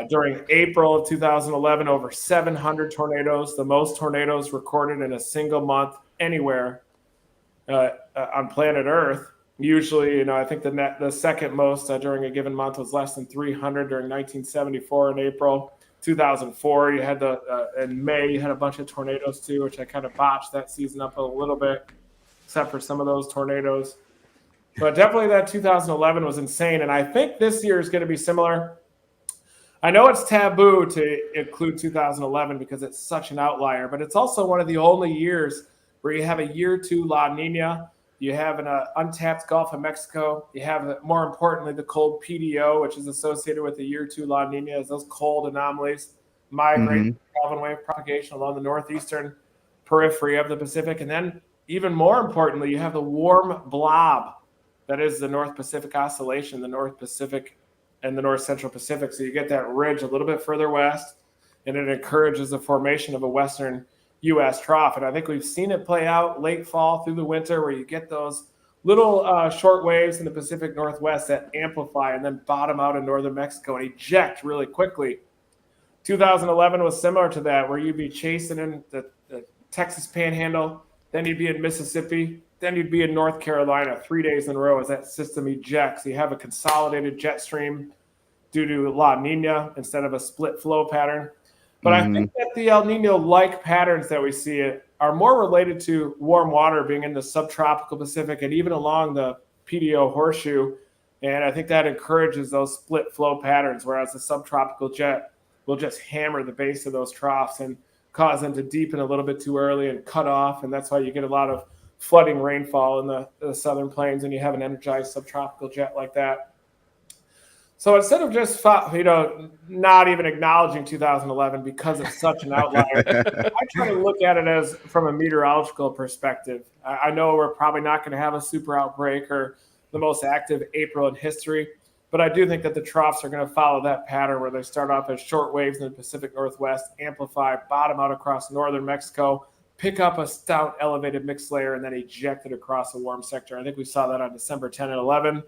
During April of 2011, over 700 tornadoes, the most tornadoes recorded in a single month anywhere on planet Earth. Usually, I think the second most during a given month was less than 300 during 1974 in April. 2004, you had in May, you had a bunch of tornadoes too, which I kind of botched that season up a little bit, except for some of those tornadoes. But definitely that 2011 was insane. And I think this year is going to be similar. I know it's taboo to include 2011 because it's such an outlier, but it's also one of the only years where you have a year 2 La Nina. You have an untapped Gulf of Mexico. You have, more importantly, the cold PDO, which is associated with the year 2 La Nina, as those cold anomalies migrate Kelvin wave propagation along the northeastern periphery of the Pacific. And then, even more importantly, you have the warm blob that is the North Pacific Oscillation, the North Pacific and the North Central Pacific. So you get that ridge a little bit further west, and it encourages the formation of a western U.S. trough. And I think we've seen it play out late fall through the winter, where you get those little short waves in the Pacific Northwest that amplify and then bottom out in northern Mexico and eject really quickly. 2011 was similar to that, where you'd be chasing in the Texas Panhandle, then you'd be in Mississippi, then you'd be in North Carolina 3 days in a row as that system ejects. You have a consolidated jet stream due to La Nina instead of a split flow pattern. But I think that the El Nino-like patterns that we see are more related to warm water being in the subtropical Pacific and even along the PDO horseshoe. And I think that encourages those split flow patterns, whereas the subtropical jet will just hammer the base of those troughs and cause them to deepen a little bit too early and cut off. And that's why you get a lot of flooding rainfall in the southern plains, and you have an energized subtropical jet like that. So instead of just not even acknowledging 2011 because it's such an outlier, I try to look at it as from a meteorological perspective. I know we're probably not going to have a super outbreak or the most active April in history, but I do think that the troughs are going to follow that pattern, where they start off as short waves in the Pacific Northwest, amplify, bottom out across northern Mexico, pick up a stout elevated mixed layer, and then eject it across a warm sector. I think we saw that on December 10 and 11.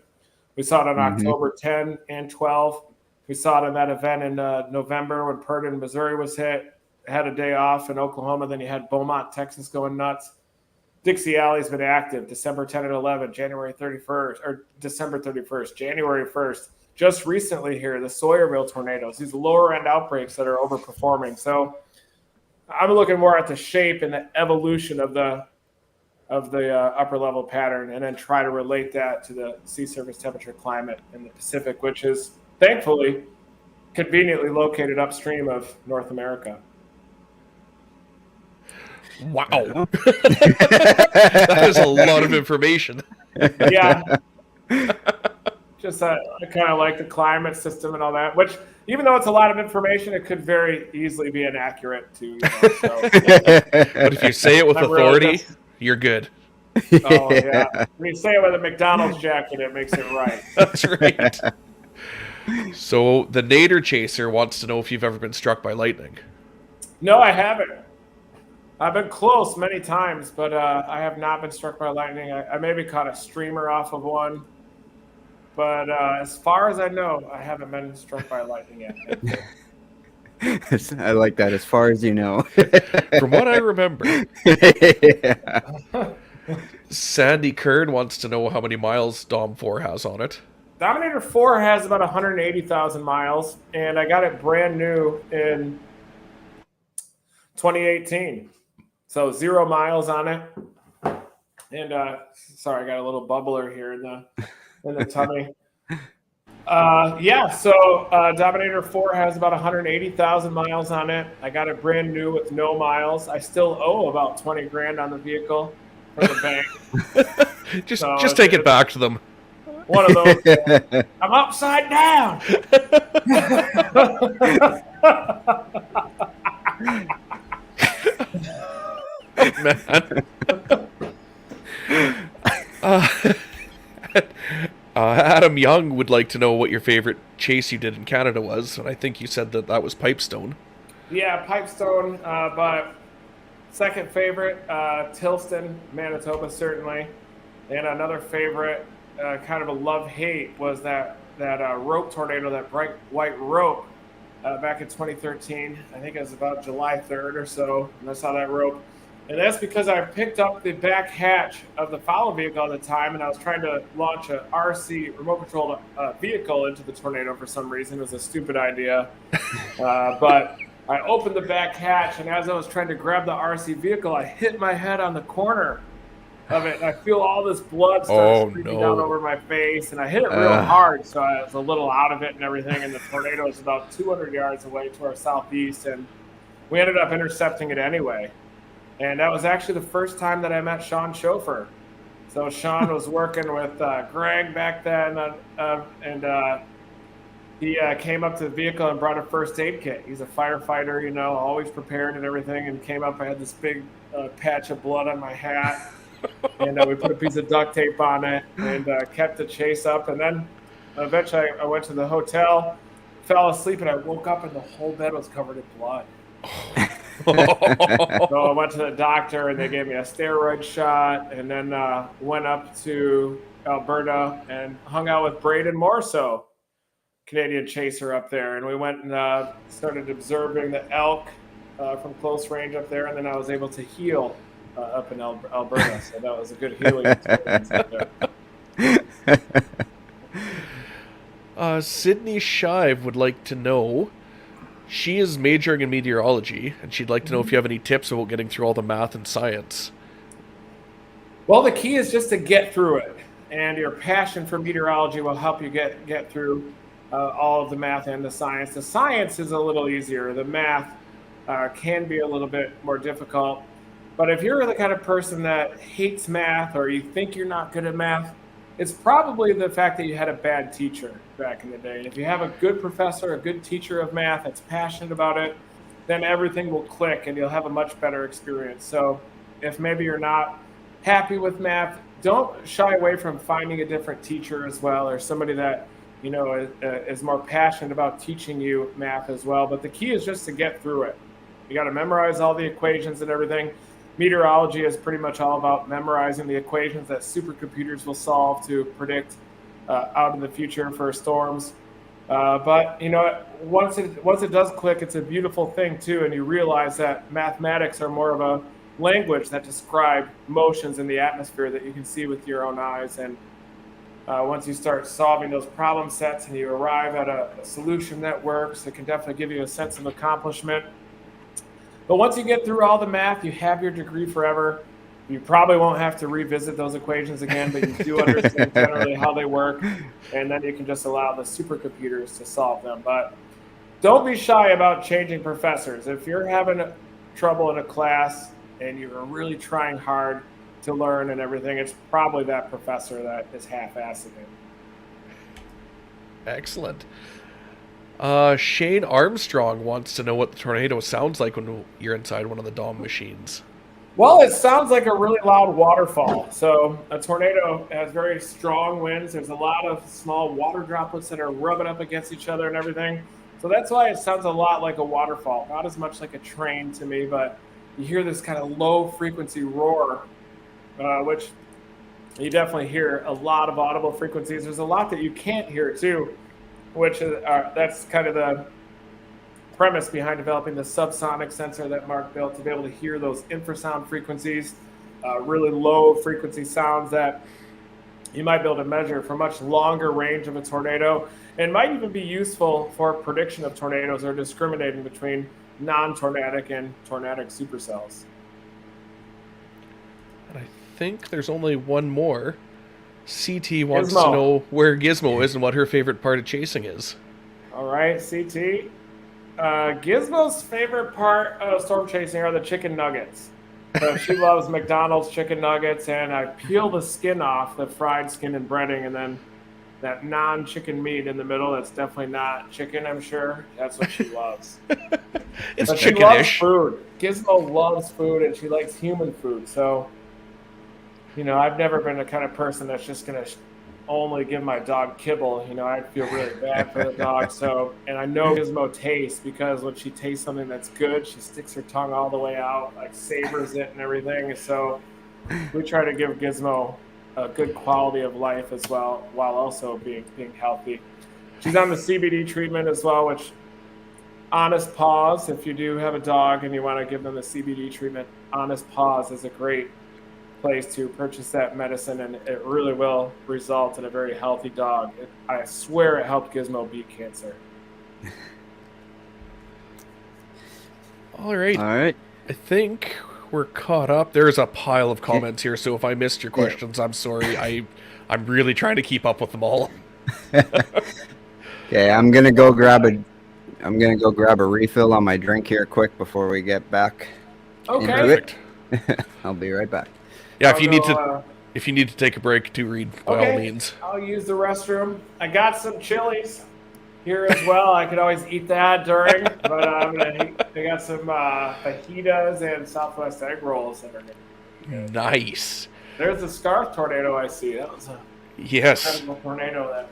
We saw it on October 10 and 12. We saw it in that event in November when Purdon, Missouri was hit. Had a day off in Oklahoma. Then you had Beaumont, Texas going nuts. Dixie Alley's been active December 10 and 11, January 31st, or December 31st, January 1st. Just recently here, the Sawyerville tornadoes, these lower end outbreaks that are overperforming. So I'm looking more at the shape and the evolution of the upper level pattern, and then try to relate that to the sea surface temperature climate in the Pacific, which is thankfully conveniently located upstream of North America. Wow. That is a lot of information. Yeah. Just I kind of like the climate system and all that, which even though it's a lot of information, it could very easily be inaccurate too. So. But if you say it with authority, you're good. Oh, yeah. When you say it with a McDonald's jacket, it makes it right. That's right. So the Nader Chaser wants to know if you've ever been struck by lightning. No, I haven't. I've been close many times, but I have not been struck by lightning. I maybe caught a streamer off of one. But as far as I know, I haven't been struck by lightning yet. I like that, as far as you know. From what I remember. Yeah. Sandy Kern wants to know how many miles Dom 4 has on it. Dominator 4 has about 180,000 miles, and I got it brand new in 2018. So 0 miles on it. And sorry, I got a little bubbler here in the tummy. So Dominator 4 has about 180,000 miles on it. I got it brand new with no miles. I still owe about 20 grand on the vehicle from the bank. just take it back to them. One of those. I'm upside down. Man. Adam Young would like to know what your favorite chase you did in Canada was, and I think you said that was Pipestone. Yeah, Pipestone, but second favorite, Tilston, Manitoba, certainly. And another favorite, kind of a love-hate, was that rope tornado, that bright white rope back in 2013. I think it was about July 3rd or so, and I saw that rope. And that's because I picked up the back hatch of the follow vehicle at the time, and I was trying to launch a RC remote-controlled vehicle into the tornado for some reason. It was a stupid idea. But I opened the back hatch, and as I was trying to grab the RC vehicle, I hit my head on the corner of it. And I feel all this blood start streaming down over my face, and I hit it real hard, so I was a little out of it and everything. And the tornado was about 200 yards away to our southeast, and we ended up intercepting it anyway. And that was actually the first time that I met Sean Schofer. So Sean was working with Greg back then, and he came up to the vehicle and brought a first aid kit. He's a firefighter, you know, always prepared and everything, and came up. I had this big patch of blood on my hat, and we put a piece of duct tape on it and kept the chase up. And then eventually I went to the hotel, fell asleep, and I woke up and the whole bed was covered in blood. So I went to the doctor, and they gave me a steroid shot, and then went up to Alberta and hung out with Braden Morso, Canadian chaser up there. And we went and started observing the elk from close range up there, and then I was able to heal up in Alberta. So that was a good healing experience up there. Sydney Shive would like to know, she is majoring in meteorology, and she'd like to know if you have any tips about getting through all the math and science. Well, the key is just to get through it, and your passion for meteorology will help you get through all of the math and the science. The science is a little easier. The math can be a little bit more difficult. But if you're the kind of person that hates math, or you think you're not good at math, it's probably the fact that you had a bad teacher back in the day. If you have a good professor, a good teacher of math that's passionate about it, then everything will click and you'll have a much better experience. So if maybe you're not happy with math, don't shy away from finding a different teacher as well, or somebody that, you know, is more passionate about teaching you math as well. But the key is just to get through it. You got to memorize all the equations and everything. Meteorology is pretty much all about memorizing the equations that supercomputers will solve to predict out in the future for storms. But you know, once it does click, it's a beautiful thing too, and you realize that mathematics are more of a language that describe motions in the atmosphere that you can see with your own eyes. And once you start solving those problem sets and you arrive at a solution that works, it can definitely give you a sense of accomplishment. But once you get through all the math, you have your degree forever. You probably won't have to revisit those equations again, but you do understand generally how they work, and then you can just allow the supercomputers to solve them. But don't be shy about changing professors. If you're having trouble in a class and you're really trying hard to learn and everything, it's probably that professor that is half-assing it. Excellent. Shane Armstrong wants to know what the tornado sounds like when you're inside one of the Dom machines. Well, it sounds like a really loud waterfall. So a tornado has very strong winds. There's a lot of small water droplets that are rubbing up against each other and everything. So that's why it sounds a lot like a waterfall. Not as much like a train to me, but you hear this kind of low frequency roar, which you definitely hear a lot of audible frequencies. There's a lot that you can't hear too, which is, that's kind of the premise behind developing the subsonic sensor that Mark built, to be able to hear those infrasound frequencies, really low frequency sounds that you might be able to measure for much longer range of a tornado, and might even be useful for prediction of tornadoes or discriminating between non-tornadic and tornadic supercells. And I think there's only one more. CT wants Gizmo. to know where Gizmo is and what her favorite part of chasing is. All right, CT. Gizmo's favorite part of storm chasing are the chicken nuggets. So she loves McDonald's chicken nuggets, and I peel the skin off, the fried skin and breading, and then that non-chicken meat in the middle that's definitely not chicken, I'm sure. That's what she loves. It's But she loves chickenish. food. Gizmo loves food, and she likes human food. So, you know, I've never been the kind of person that's just going to only give my dog kibble. You know, I'd feel really bad for the dog. So, and I know Gizmo tastes, because when she tastes something that's good, she sticks her tongue all the way out, like savors it and everything. So we try to give Gizmo a good quality of life as well, while also being healthy. She's on the CBD treatment as well, which Honest Paws, if you do have a dog and you want to give them the CBD treatment, Honest Paws is a great place to purchase that medicine, and it really will result in a very healthy dog. I swear it helped Gizmo beat cancer. All right. All right. I think we're caught up. There's a pile of comments here, so if I missed your questions, I'm sorry. I'm really trying to keep up with them all. Okay, I'm gonna go grab a refill on my drink here quick before we get back into Okay. it. I'll be right back. Yeah, I'll if you need to take a break to read, by all means. I'll use the restroom. I got some chilies here as well. I could always eat that during, but I got some fajitas and Southwest egg rolls that are good. Nice. There's the scarf tornado I see. That was a Yes. incredible tornado.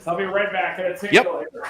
So I'll be right back. Gonna take Yep. you later.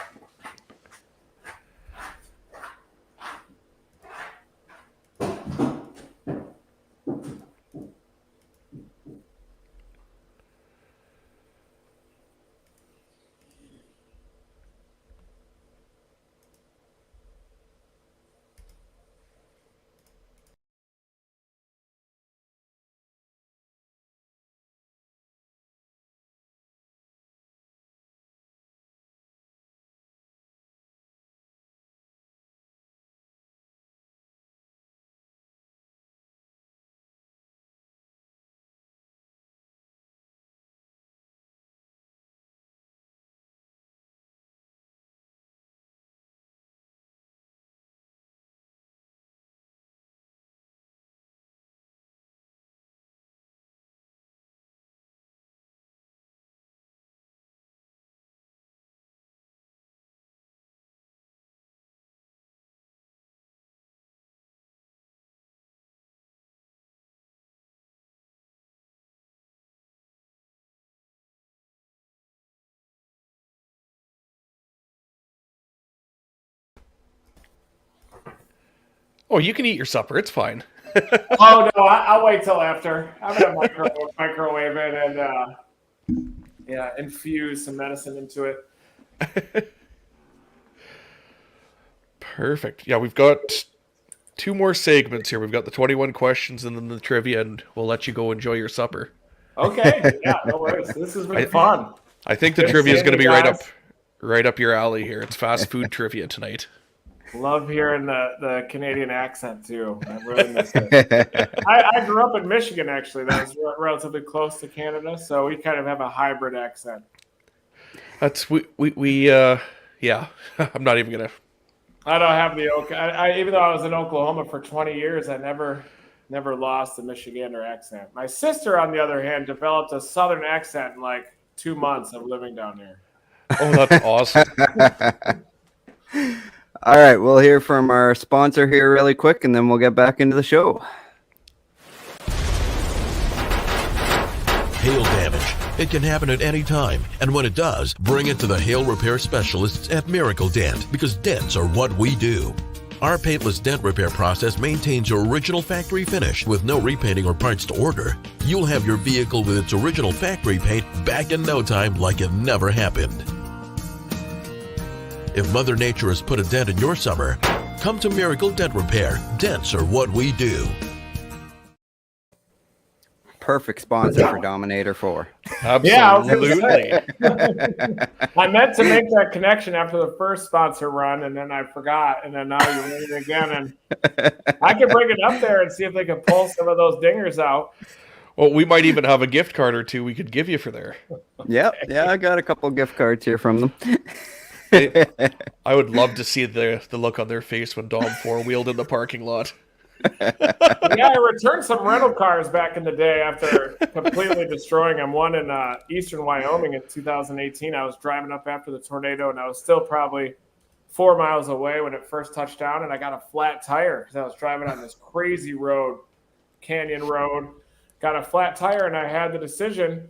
Oh, you can eat your supper. It's fine. Oh no, I'll wait till after. I'm gonna microwave it and infuse some medicine into it. Perfect. Yeah, we've got 2 more segments here. We've got the 21 questions and then the trivia, and we'll let you go enjoy your supper. Okay, yeah, no worries. This has been fun. I think the Good trivia is going to seeing be you right up your alley here. It's fast food trivia tonight. Love hearing the Canadian accent too. I really miss it. I grew up in Michigan, actually. That was relatively close to Canada, so we kind of have a hybrid accent. That's yeah. I'm not even gonna. I don't have the even though I was in Oklahoma for 20 years, I never lost the Michigander accent. My sister, on the other hand, developed a Southern accent in like 2 months of living down here. Oh, that's awesome. All right, we'll hear from our sponsor here really quick, and then we'll get back into the show. Hail damage. It can happen at any time, and when it does, bring it to the hail repair specialists at Miracle Dent, because dents are what we do. Our paintless dent repair process maintains your original factory finish with no repainting or parts to order. You'll have your vehicle with its original factory paint back in no time like it never happened. If Mother Nature has put a dent in your summer, come to Miracle Dent Repair. Dents are what we do. Perfect sponsor for Dominator 4. Absolutely. I meant to make that connection after the first sponsor run, and then I forgot, and then now you're running it again, and I could bring it up there and see if they could pull some of those dingers out. Well, we might even have a gift card or 2 we could give you for there. Yep, yeah, I got a couple gift cards here from them. I would love to see the look on their face when Dom four-wheeled in the parking lot. Yeah, I returned some rental cars back in the day after completely destroying them. One in eastern Wyoming in 2018. I was driving up after the tornado, and I was still probably 4 miles away when it first touched down, and I got a flat tire because I was driving on this crazy road, canyon road. Got a flat tire, and I had the decision,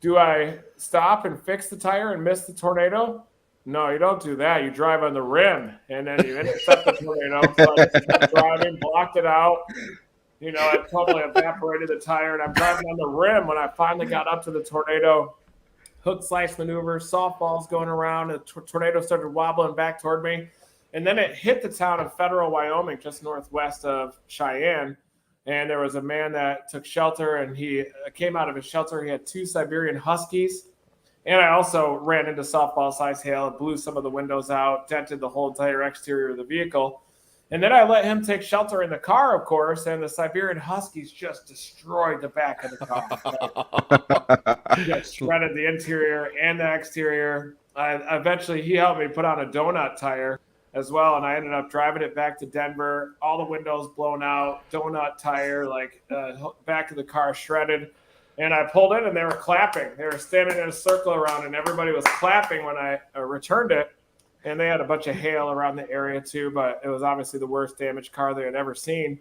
do I stop and fix the tire and miss the tornado? No, you don't do that. You drive on the rim, and then you intercept the tornado. So I just kept driving, blocked it out. You know, it totally evaporated the tire, and I'm driving on the rim when I finally got up to the tornado. Hook slice maneuver, softballs going around. The tornado started wobbling back toward me. And then it hit the town of Federal, Wyoming, just northwest of Cheyenne. And there was a man that took shelter, and he came out of his shelter. He had 2 Siberian Huskies. And I also ran into softball-sized hail, blew some of the windows out, dented the whole entire exterior of the vehicle. And then I let him take shelter in the car, of course, and the Siberian Huskies just destroyed the back of the car. Just shredded the interior and the exterior. Eventually, he helped me put on a donut tire as well, and I ended up driving it back to Denver. All the windows blown out, donut tire, like back of the car shredded. And I pulled in, and they were clapping. They were standing in a circle around, and everybody was clapping when I returned it. And they had a bunch of hail around the area too, but it was obviously the worst damaged car they had ever seen.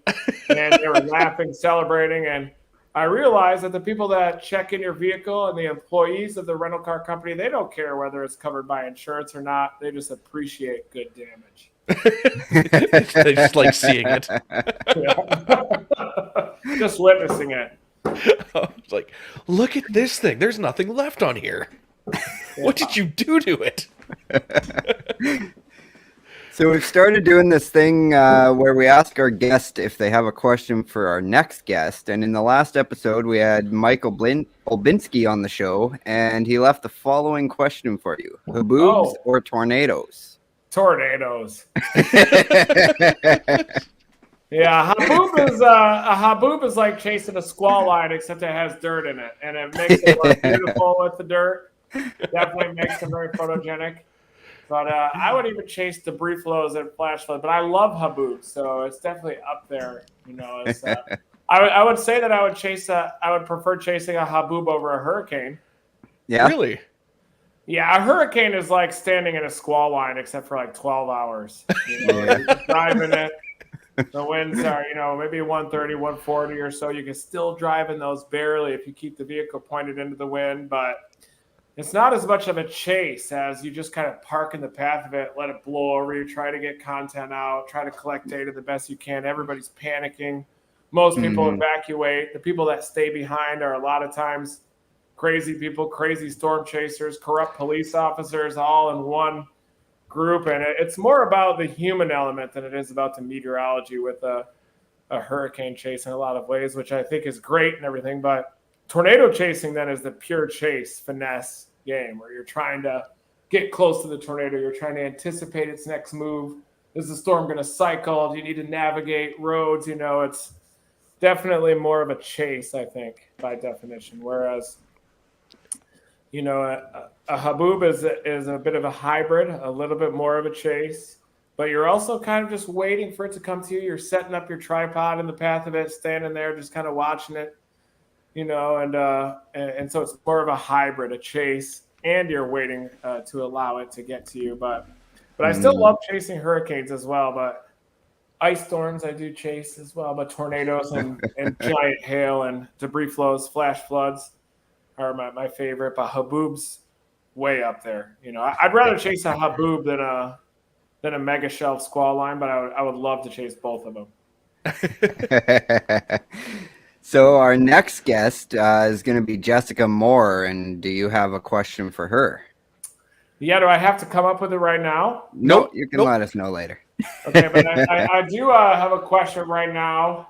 And they were laughing, celebrating. And I realized that the people that check in your vehicle and the employees of the rental car company, they don't care whether it's covered by insurance or not. They just appreciate good damage. They just like seeing it. Just witnessing it. It's like, look at this thing. There's nothing left on here. What did you do to it? So we've started doing this thing where we ask our guest if they have a question for our next guest. And in the last episode, we had Mike Olbinski on the show, and he left the following question for you. Haboobs or tornadoes? Tornadoes. Yeah, a haboob is like chasing a squall line, except it has dirt in it, and it makes it look beautiful with the dirt. Definitely makes them very photogenic. But I would even chase debris flows and flash floods. But I love haboobs, so it's definitely up there. You know, it's, I would say that I would prefer chasing a haboob over a hurricane. Yeah, really. Yeah, a hurricane is like standing in a squall line, except for like 12 hours. You know, you're driving it. The winds are, maybe 130, 140 or so. You can still drive in those barely if you keep the vehicle pointed into the wind, but it's not as much of a chase as you just kind of park in the path of it, let it blow over you, try to get content out, try to collect data the best you can. Everybody's panicking. Most people evacuate. The people that stay behind are a lot of times crazy people, crazy storm chasers, corrupt police officers, all in one group. And it's more about the human element than it is about the meteorology with a hurricane chase in a lot of ways, which I think is great and everything. But tornado chasing then is the pure chase finesse game where you're trying to get close to the tornado. You're trying to anticipate its next move. Is the storm going to cycle? Do you need to navigate roads? It's definitely more of a chase, I think, by definition. Whereas, a haboob is a bit of a hybrid, a little bit more of a chase, but you're also kind of just waiting for it to come to you. You're setting up your tripod in the path of it, standing there, just kind of watching it, and so it's more of a hybrid, a chase, and you're waiting to allow it to get to you. But I still love chasing hurricanes as well. But ice storms I do chase as well. But tornadoes and giant hail and debris flows, flash floods are my favorite. But haboobs, way up there. I'd rather chase a haboob than a mega shelf squall line, but I would love to chase both of them. So our next guest is going to be Jessica Moore, and do you have a question for her? Yeah, do I have to come up with it right now? Nope, you can let us know later. Okay, but I do have a question right now.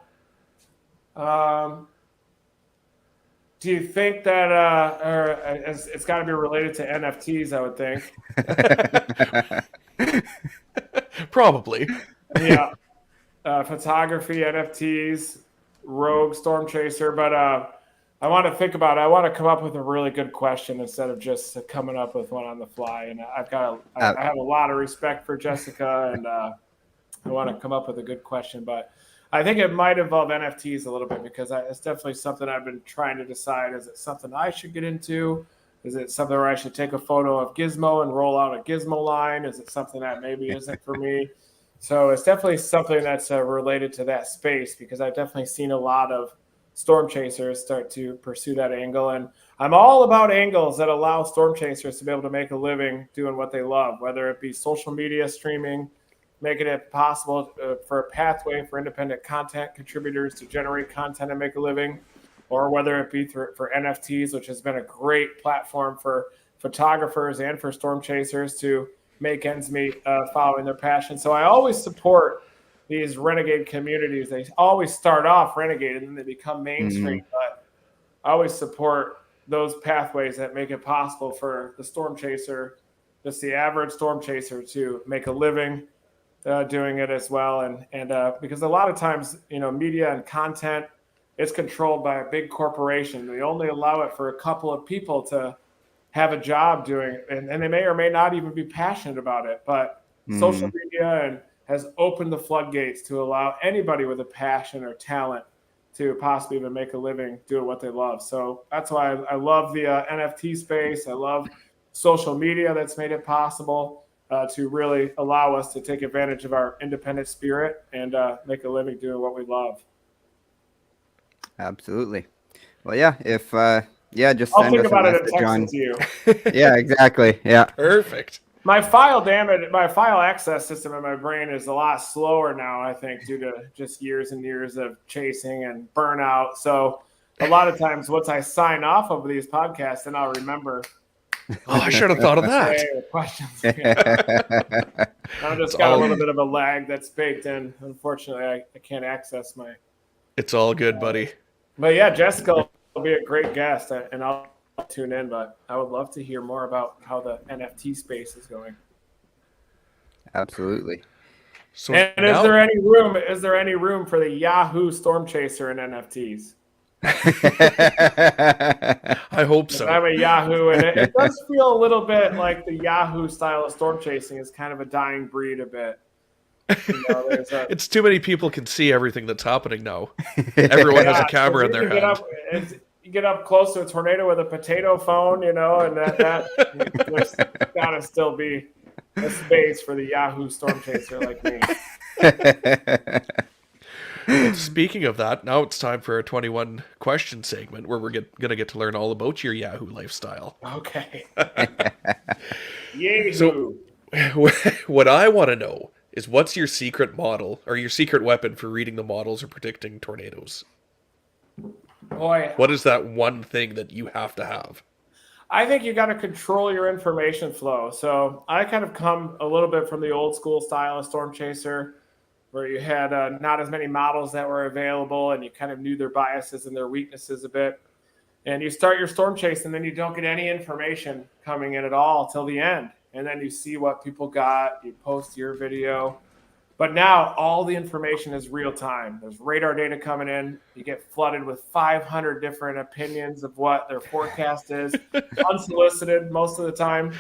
Do you think that it's got to be related to NFTs, I would think. Probably. Yeah. Photography, NFTs, rogue storm chaser. But I want to think about it. I want to come up with a really good question instead of just coming up with one on the fly. And I have a lot of respect for Jessica, and I want to come up with a good question. But I think it might involve NFTs a little bit because it's definitely something I've been trying to decide. Is it something I should get into? Is it something where I should take a photo of Gizmo and roll out a Gizmo line? Is it something that maybe isn't for me? So it's definitely something that's related to that space because I've definitely seen a lot of storm chasers start to pursue that angle. And I'm all about angles that allow storm chasers to be able to make a living doing what they love, whether it be social media streaming, making it possible for a pathway for independent content contributors to generate content and make a living, or whether it be for NFTs, which has been a great platform for photographers and for storm chasers to make ends meet following their passion. So I always support these renegade communities. They always start off renegade and then they become mainstream. But I always support those pathways that make it possible for the storm chaser, just the average storm chaser, to make a living doing it as well. And because a lot of times, media and content is controlled by a big corporation. They only allow it for a couple of people to have a job doing it, and they may or may not even be passionate about it. But social media has opened the floodgates to allow anybody with a passion or talent to possibly even make a living doing what they love. So that's why I love the NFT space. I love social media that's made it possible to really allow us to take advantage of our independent spirit and make a living doing what we love. Absolutely. Well, yeah, if just I'll send think us about a it and message text on. it to you. Yeah, exactly. Yeah. Perfect. My file access system in my brain is a lot slower now, I think, due to just years and years of chasing and burnout. So a lot of times once I sign off of these podcasts, then I'll remember. Oh, I should have thought of that. Questions. I've just got a little bit of a lag that's baked in. Unfortunately, I can't access my. It's all good, buddy. But yeah, Jessica will be a great guest, and I'll tune in. But I would love to hear more about how the NFT space is going. Absolutely. So And now, is there any room for the Yahoo Storm Chaser in NFTs? I hope so. I'm a Yahoo, and it does feel a little bit like the Yahoo style of storm chasing is kind of a dying breed a bit. It's too many people can see everything that's happening now. Everyone has a camera in their hand. You get up close to a tornado with a potato phone, and that there's got to still be a space for the Yahoo storm chaser like me. Well, speaking of that, now it's time for our 21 question segment where we're going to get to learn all about your Yahoo lifestyle. Okay. Yahoo. So, what I want to know is what's your secret model or your secret weapon for reading the models or predicting tornadoes? Boy, what is that one thing that you have to have? I think you got to control your information flow. So I kind of come a little bit from the old school style of storm chaser, where you had not as many models that were available and you kind of knew their biases and their weaknesses a bit. And you start your storm chase and then you don't get any information coming in at all till the end. And then you see what people got, you post your video. But now all the information is real time. There's radar data coming in. You get flooded with 500 different opinions of what their forecast is, unsolicited most of the time.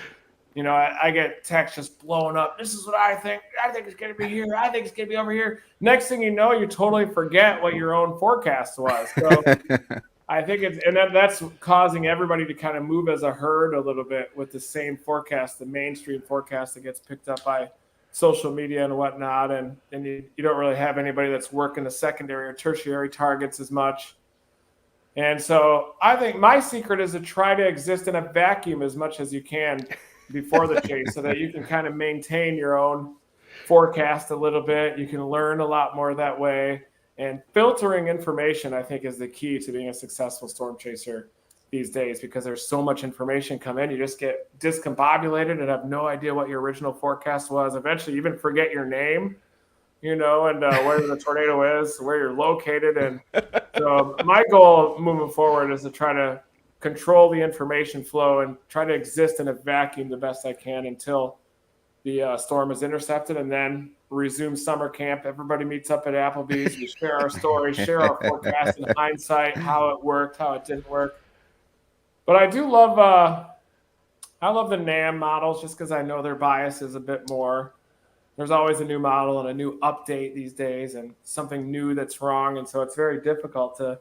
I get text just blowing up. This is what I think. I think it's going to be here. I think it's going to be over here. Next thing you know, you totally forget what your own forecast was. So I think that's causing everybody to kind of move as a herd a little bit with the same forecast, the mainstream forecast that gets picked up by social media and whatnot. And you don't really have anybody that's working the secondary or tertiary targets as much. And so I think my secret is to try to exist in a vacuum as much as you can before the chase so that you can kind of maintain your own forecast a little bit. You can learn a lot more that way. And filtering information, I think, is the key to being a successful storm chaser these days, because there's so much information come in. You just get discombobulated and have no idea what your original forecast was. Eventually, you even forget your name, and where the tornado is, where you're located. And so my goal moving forward is to try to control the information flow and try to exist in a vacuum the best I can until the storm is intercepted, and then resume summer camp. Everybody meets up at Applebee's. We share our stories, share our forecast in hindsight, how it worked, how it didn't work. But I do love the NAM models just because I know their bias is a bit more. There's always a new model and a new update these days and something new that's wrong. And so it's very difficult to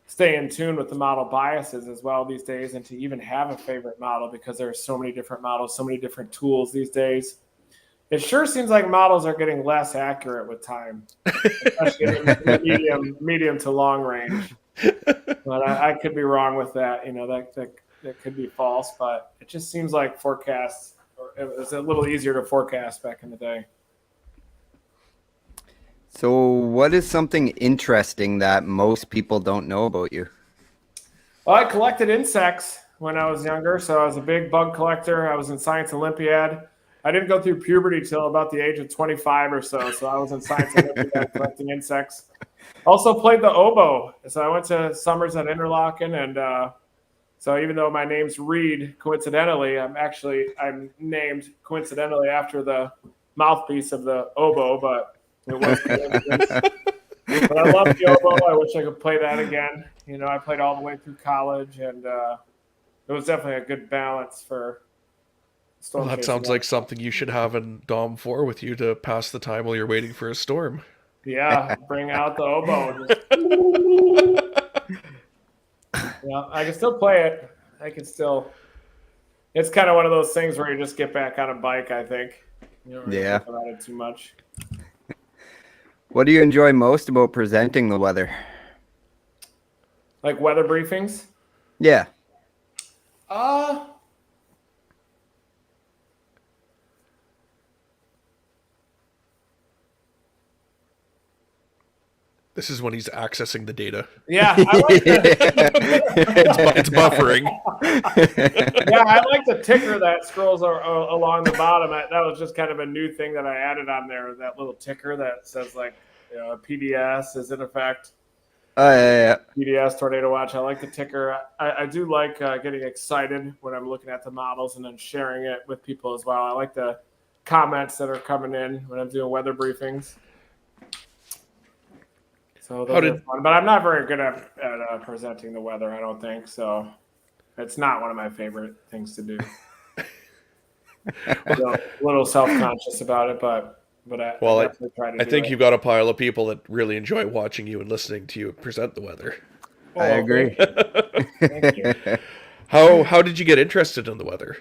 stay in tune with the model biases as well these days, and to even have a favorite model because there are so many different models, so many different tools these days. It sure seems like models are getting less accurate with time, especially in the medium to long range. But I could be wrong with that. That could be false, but it just seems like forecasts, it was a little easier to forecast back in the day. So what is something interesting that most people don't know about you? Well, I collected insects when I was younger, so I was a big bug collector. I was in Science Olympiad, I didn't go through puberty till about the age of 25 or so. So I was in Science Olympiad collecting insects. Also played the oboe. So I went to summers at Interlaken, and so even though my name's Reed, coincidentally, I'm named coincidentally after the mouthpiece of the oboe, but it was coincidence. But I love the oboe. I wish I could play that again. I played all the way through college, and it was definitely a good balance for storm Well, that chasing. sounds like something you should have in Dom 4 with you to pass the time while you're waiting for a storm. Yeah, bring out the oboe. I can still play it. It's kind of one of those things where you just get back on a bike, I think. You don't really think about it too much. What do you enjoy most about presenting the weather? Like weather briefings? Yeah. This is when he's accessing the data. Yeah, I like It's buffering. Yeah, I like the ticker that scrolls along the bottom. That was just kind of a new thing that I added on there. That little ticker that says PDS is in effect. Yeah. PDS Tornado Watch. I like the ticker. I do like getting excited when I'm looking at the models and then sharing it with people as well. I like the comments that are coming in when I'm doing weather briefings. So those are fun. But I'm not very good at presenting the weather, I don't think. So it's not one of my favorite things to do. So, a little self-conscious about it, but I definitely try to I think you've got a pile of people that really enjoy watching you and listening to you present the weather. I agree. Thank you. How did you get interested in the weather?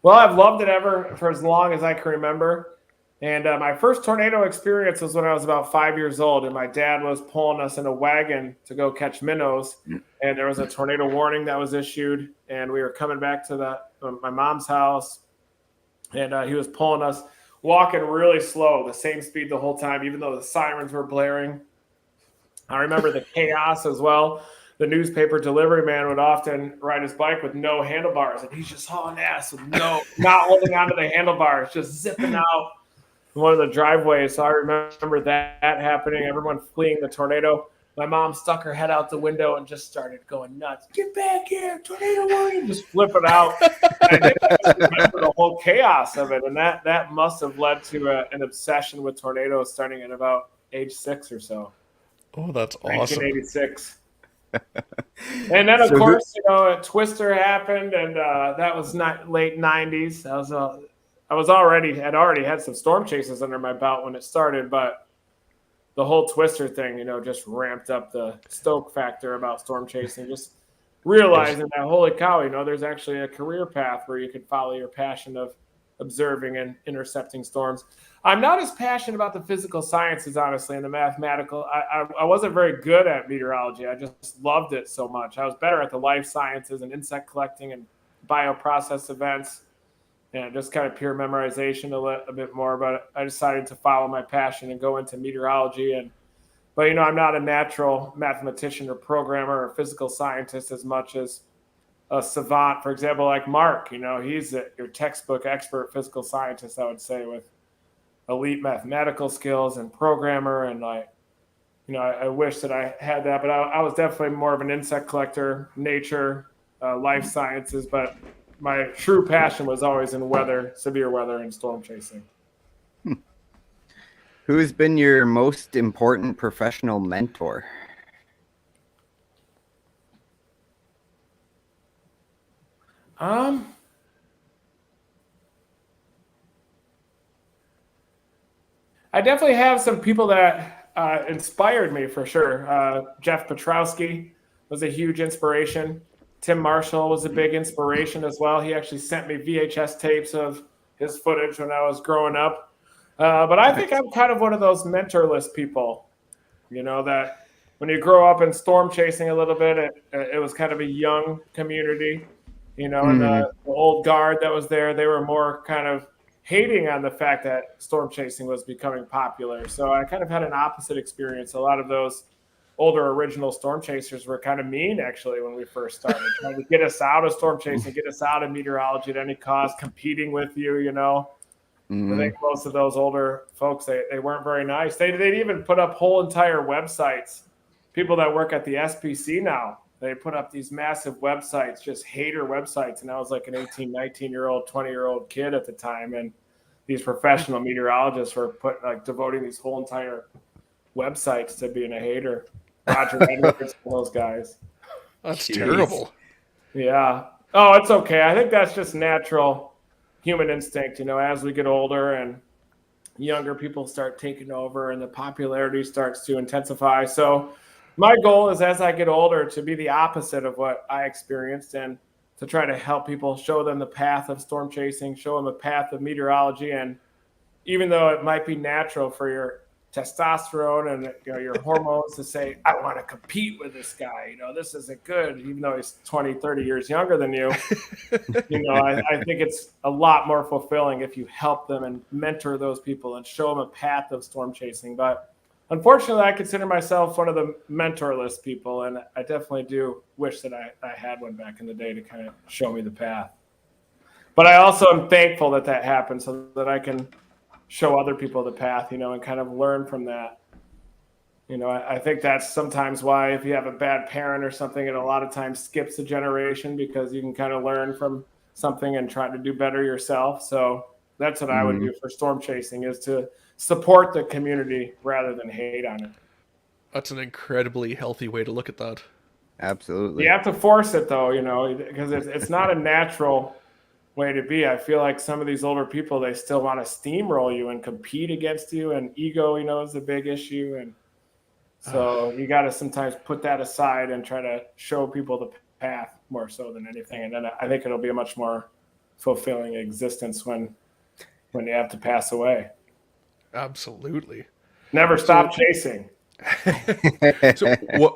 Well, I've loved it ever for as long as I can remember. And my first tornado experience was when I was about 5 years old, and my dad was pulling us in a wagon to go catch minnows. And there was a tornado warning that was issued, and we were coming back to my mom's house, and he was pulling us, walking really slow, the same speed the whole time, even though the sirens were blaring. I remember the chaos as well. The newspaper delivery man would often ride his bike with no handlebars, and he's just hauling ass with not holding onto the handlebars, just zipping out one of the driveways. So I remember that happening, everyone fleeing the tornado. My mom stuck her head out the window and just started going nuts. Get back here, tornado warning, just flip it out. I think I just remember the whole chaos of it, and that must have led to an obsession with tornadoes starting at about age 6 or so. Oh, that's awesome. 1986. And then, of course, a Twister happened, and that was not late 90s. I had already had some storm chases under my belt when it started, but the whole Twister thing, just ramped up the stoke factor about storm chasing. Just realizing that, holy cow, there's actually a career path where you can follow your passion of observing and intercepting storms. I'm not as passionate about the physical sciences, honestly, and the mathematical. I wasn't very good at meteorology. I just loved it so much. I was better at the life sciences and insect collecting and bioprocess events. And just kind of pure memorization a bit more, but I decided to follow my passion and go into meteorology. But I'm not a natural mathematician or programmer or physical scientist as much as a savant, for example, like Mark. He's your textbook expert physical scientist, I would say, with elite mathematical skills and programmer. And I wish that I had that, but I was definitely more of an insect collector, nature, life sciences, but my true passion was always in weather, severe weather, and storm chasing. Who has been your most important professional mentor? I definitely have some people that inspired me for sure. Jeff Petrowski was a huge inspiration. Tim Marshall was a big inspiration as well. He actually sent me VHS tapes of his footage when I was growing up. But I think I'm kind of one of those mentorless people, that when you grow up in storm chasing a little bit, it was kind of a young community, and the old guard that was there, they were more kind of hating on the fact that storm chasing was becoming popular. So I kind of had an opposite experience. A lot of those older original storm chasers were kind of mean, actually, when we first started, trying to get us out of storm chasing, get us out of meteorology at any cost, competing with you, you know. I think most of those older folks, they weren't very nice. They'd even put up whole entire websites. People that work at the SPC now, they put up these massive websites, just hater websites. And I was like an 18, 19-year-old, 20-year-old kid at the time. And these professional meteorologists were devoting these whole entire websites to being a hater. Roger Edwards, those guys. That's terrible. Yeah. Oh, it's okay. I think that's just natural human instinct, you know, as we get older and younger people start taking over and the popularity starts to intensify. So my goal is, as I get older, to be the opposite of what I experienced and to try to help people, show them the path of storm chasing, show them a path of meteorology. And even though it might be natural for your testosterone and, you know, your hormones to say, I want to compete with this guy, you know, this isn't good, even though he's 20, 30 years younger than you, you know, I think it's a lot more fulfilling if you help them and mentor those people and show them a path of storm chasing. But unfortunately, I consider myself one of the mentorless people, and I definitely do wish that I had one back in the day to kind of show me the path. But I also am thankful that that happened so that I can show other people the path, you know, and kind of learn from that. You know, I think that's sometimes why if you have a bad parent or something, it a lot of times skips a generation, because you can kind of learn from something and try to do better yourself. So that's what I would do for storm chasing, is to support the community rather than hate on it. That's an incredibly healthy way to look at that. Absolutely. You have to force it, though, you know, because it's not a natural way to be. I feel like some of these older people, they still want to steamroll you and compete against you, and ego, you know, is a big issue. And so you got to sometimes put that aside and try to show people the path more so than anything. And then I think it'll be a much more fulfilling existence when you have to pass away. Absolutely. Never stop chasing. So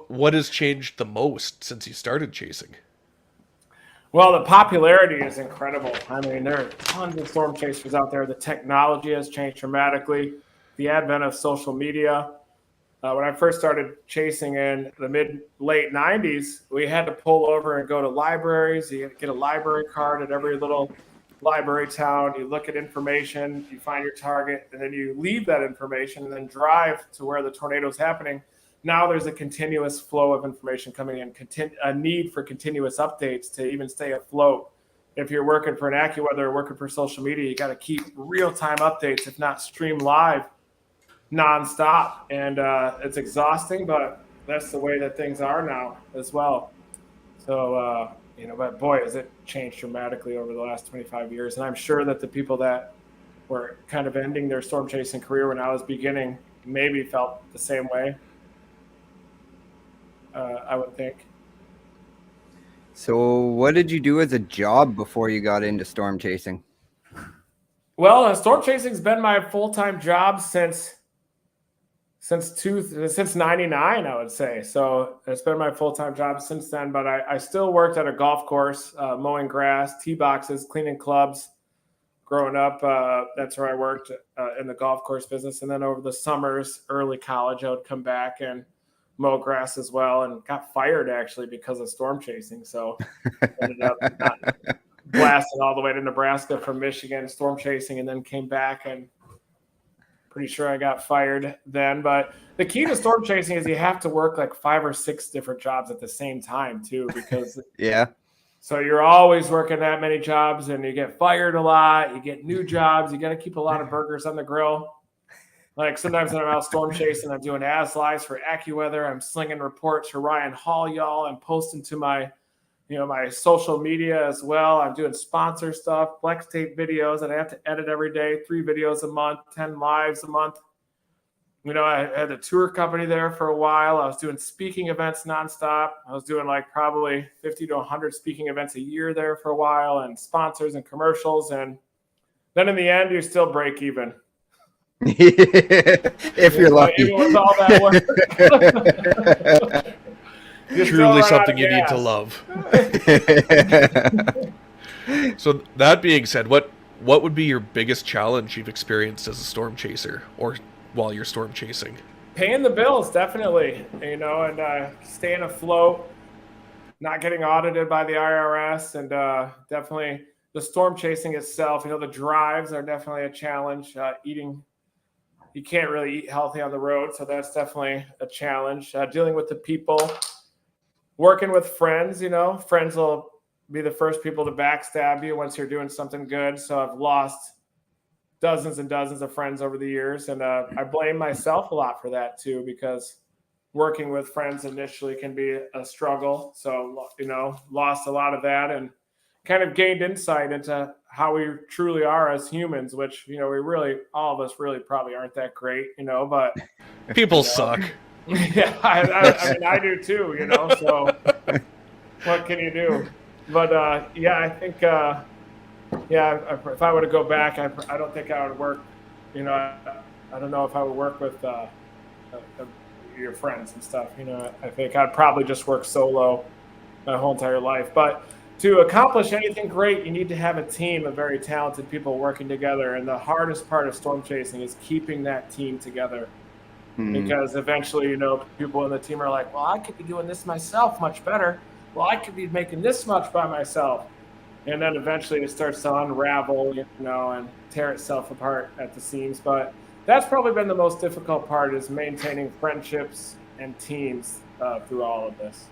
what has changed the most since you started chasing? Well, the popularity is incredible. I mean, there are tons of storm chasers out there. The technology has changed dramatically. The advent of social media. When I first started chasing in the late 90s, we had to pull over and go to libraries. You get a library card at every little library town. You look at information, you find your target, and then you leave that information and then drive to where the tornado is happening. Now there's a continuous flow of information coming in, a need for continuous updates to even stay afloat. If you're working for an AccuWeather or working for social media, you got to keep real-time updates, if not stream live nonstop. And it's exhausting, but that's the way that things are now as well. So, you know, but boy, has it changed dramatically over the last 25 years. And I'm sure that the people that were kind of ending their storm chasing career when I was beginning maybe felt the same way. I would think. So what did you do as a job before you got into storm chasing? Well, storm chasing's been my full-time job since 99, I would say. So it's been my full-time job since then, but I still worked at a golf course, mowing grass, tee boxes, cleaning clubs. Growing up, that's where I worked in the golf course business. And then over the summers, early college, I would come back and mow grass as well, and got fired actually because of storm chasing. So ended up blasting all the way to Nebraska from Michigan, storm chasing, and then came back, and pretty sure I got fired then. But the key to storm chasing is you have to work like 5 or 6 different jobs at the same time too, because yeah. So you're always working that many jobs, and you get fired a lot. You get new jobs. You got to keep a lot of burgers on the grill. Like sometimes when I'm out storm chasing, I'm doing ASLIs for AccuWeather. I'm slinging reports for Ryan Hall, y'all. I'm posting to my social media as well. I'm doing sponsor stuff, flex tape videos that I have to edit every day, 3 videos a month, 10 lives a month. You know, I had a tour company there for a while. I was doing speaking events nonstop. I was doing like probably 50 to 100 speaking events a year there for a while, and sponsors and commercials. And then in the end, you still break even. If you're lucky. Even with all that work. Truly something you need to love. So that being said, what would be your biggest challenge you've experienced as a storm chaser, or while you're storm chasing? Paying the bills, definitely, and staying afloat, not getting audited by the IRS, and definitely the storm chasing itself. The drives are definitely a challenge. Eating, you can't really eat healthy on the road, so that's definitely a challenge. Dealing with the people, working with friends. Friends will be the first people to backstab you once you're doing something good. So I've lost dozens and dozens of friends over the years, and I blame myself a lot for that too, because working with friends initially can be a struggle. So lost a lot of that, and kind of gained insight into how we truly are as humans, which we really, all of us really probably aren't that great, but People suck. yeah, I mean I do too, so what can you do? But I think if I were to go back, I don't think I would work. I don't know if I would work with your friends and stuff. I think I'd probably just work solo my whole entire life. But to accomplish anything great, you need to have a team of very talented people working together. And the hardest part of storm chasing is keeping that team together. Because eventually, people in the team are like, well, I could be doing this myself much better. Well, I could be making this much by myself. And then eventually it starts to unravel, and tear itself apart at the seams. But that's probably been the most difficult part, is maintaining friendships and teams through all of this.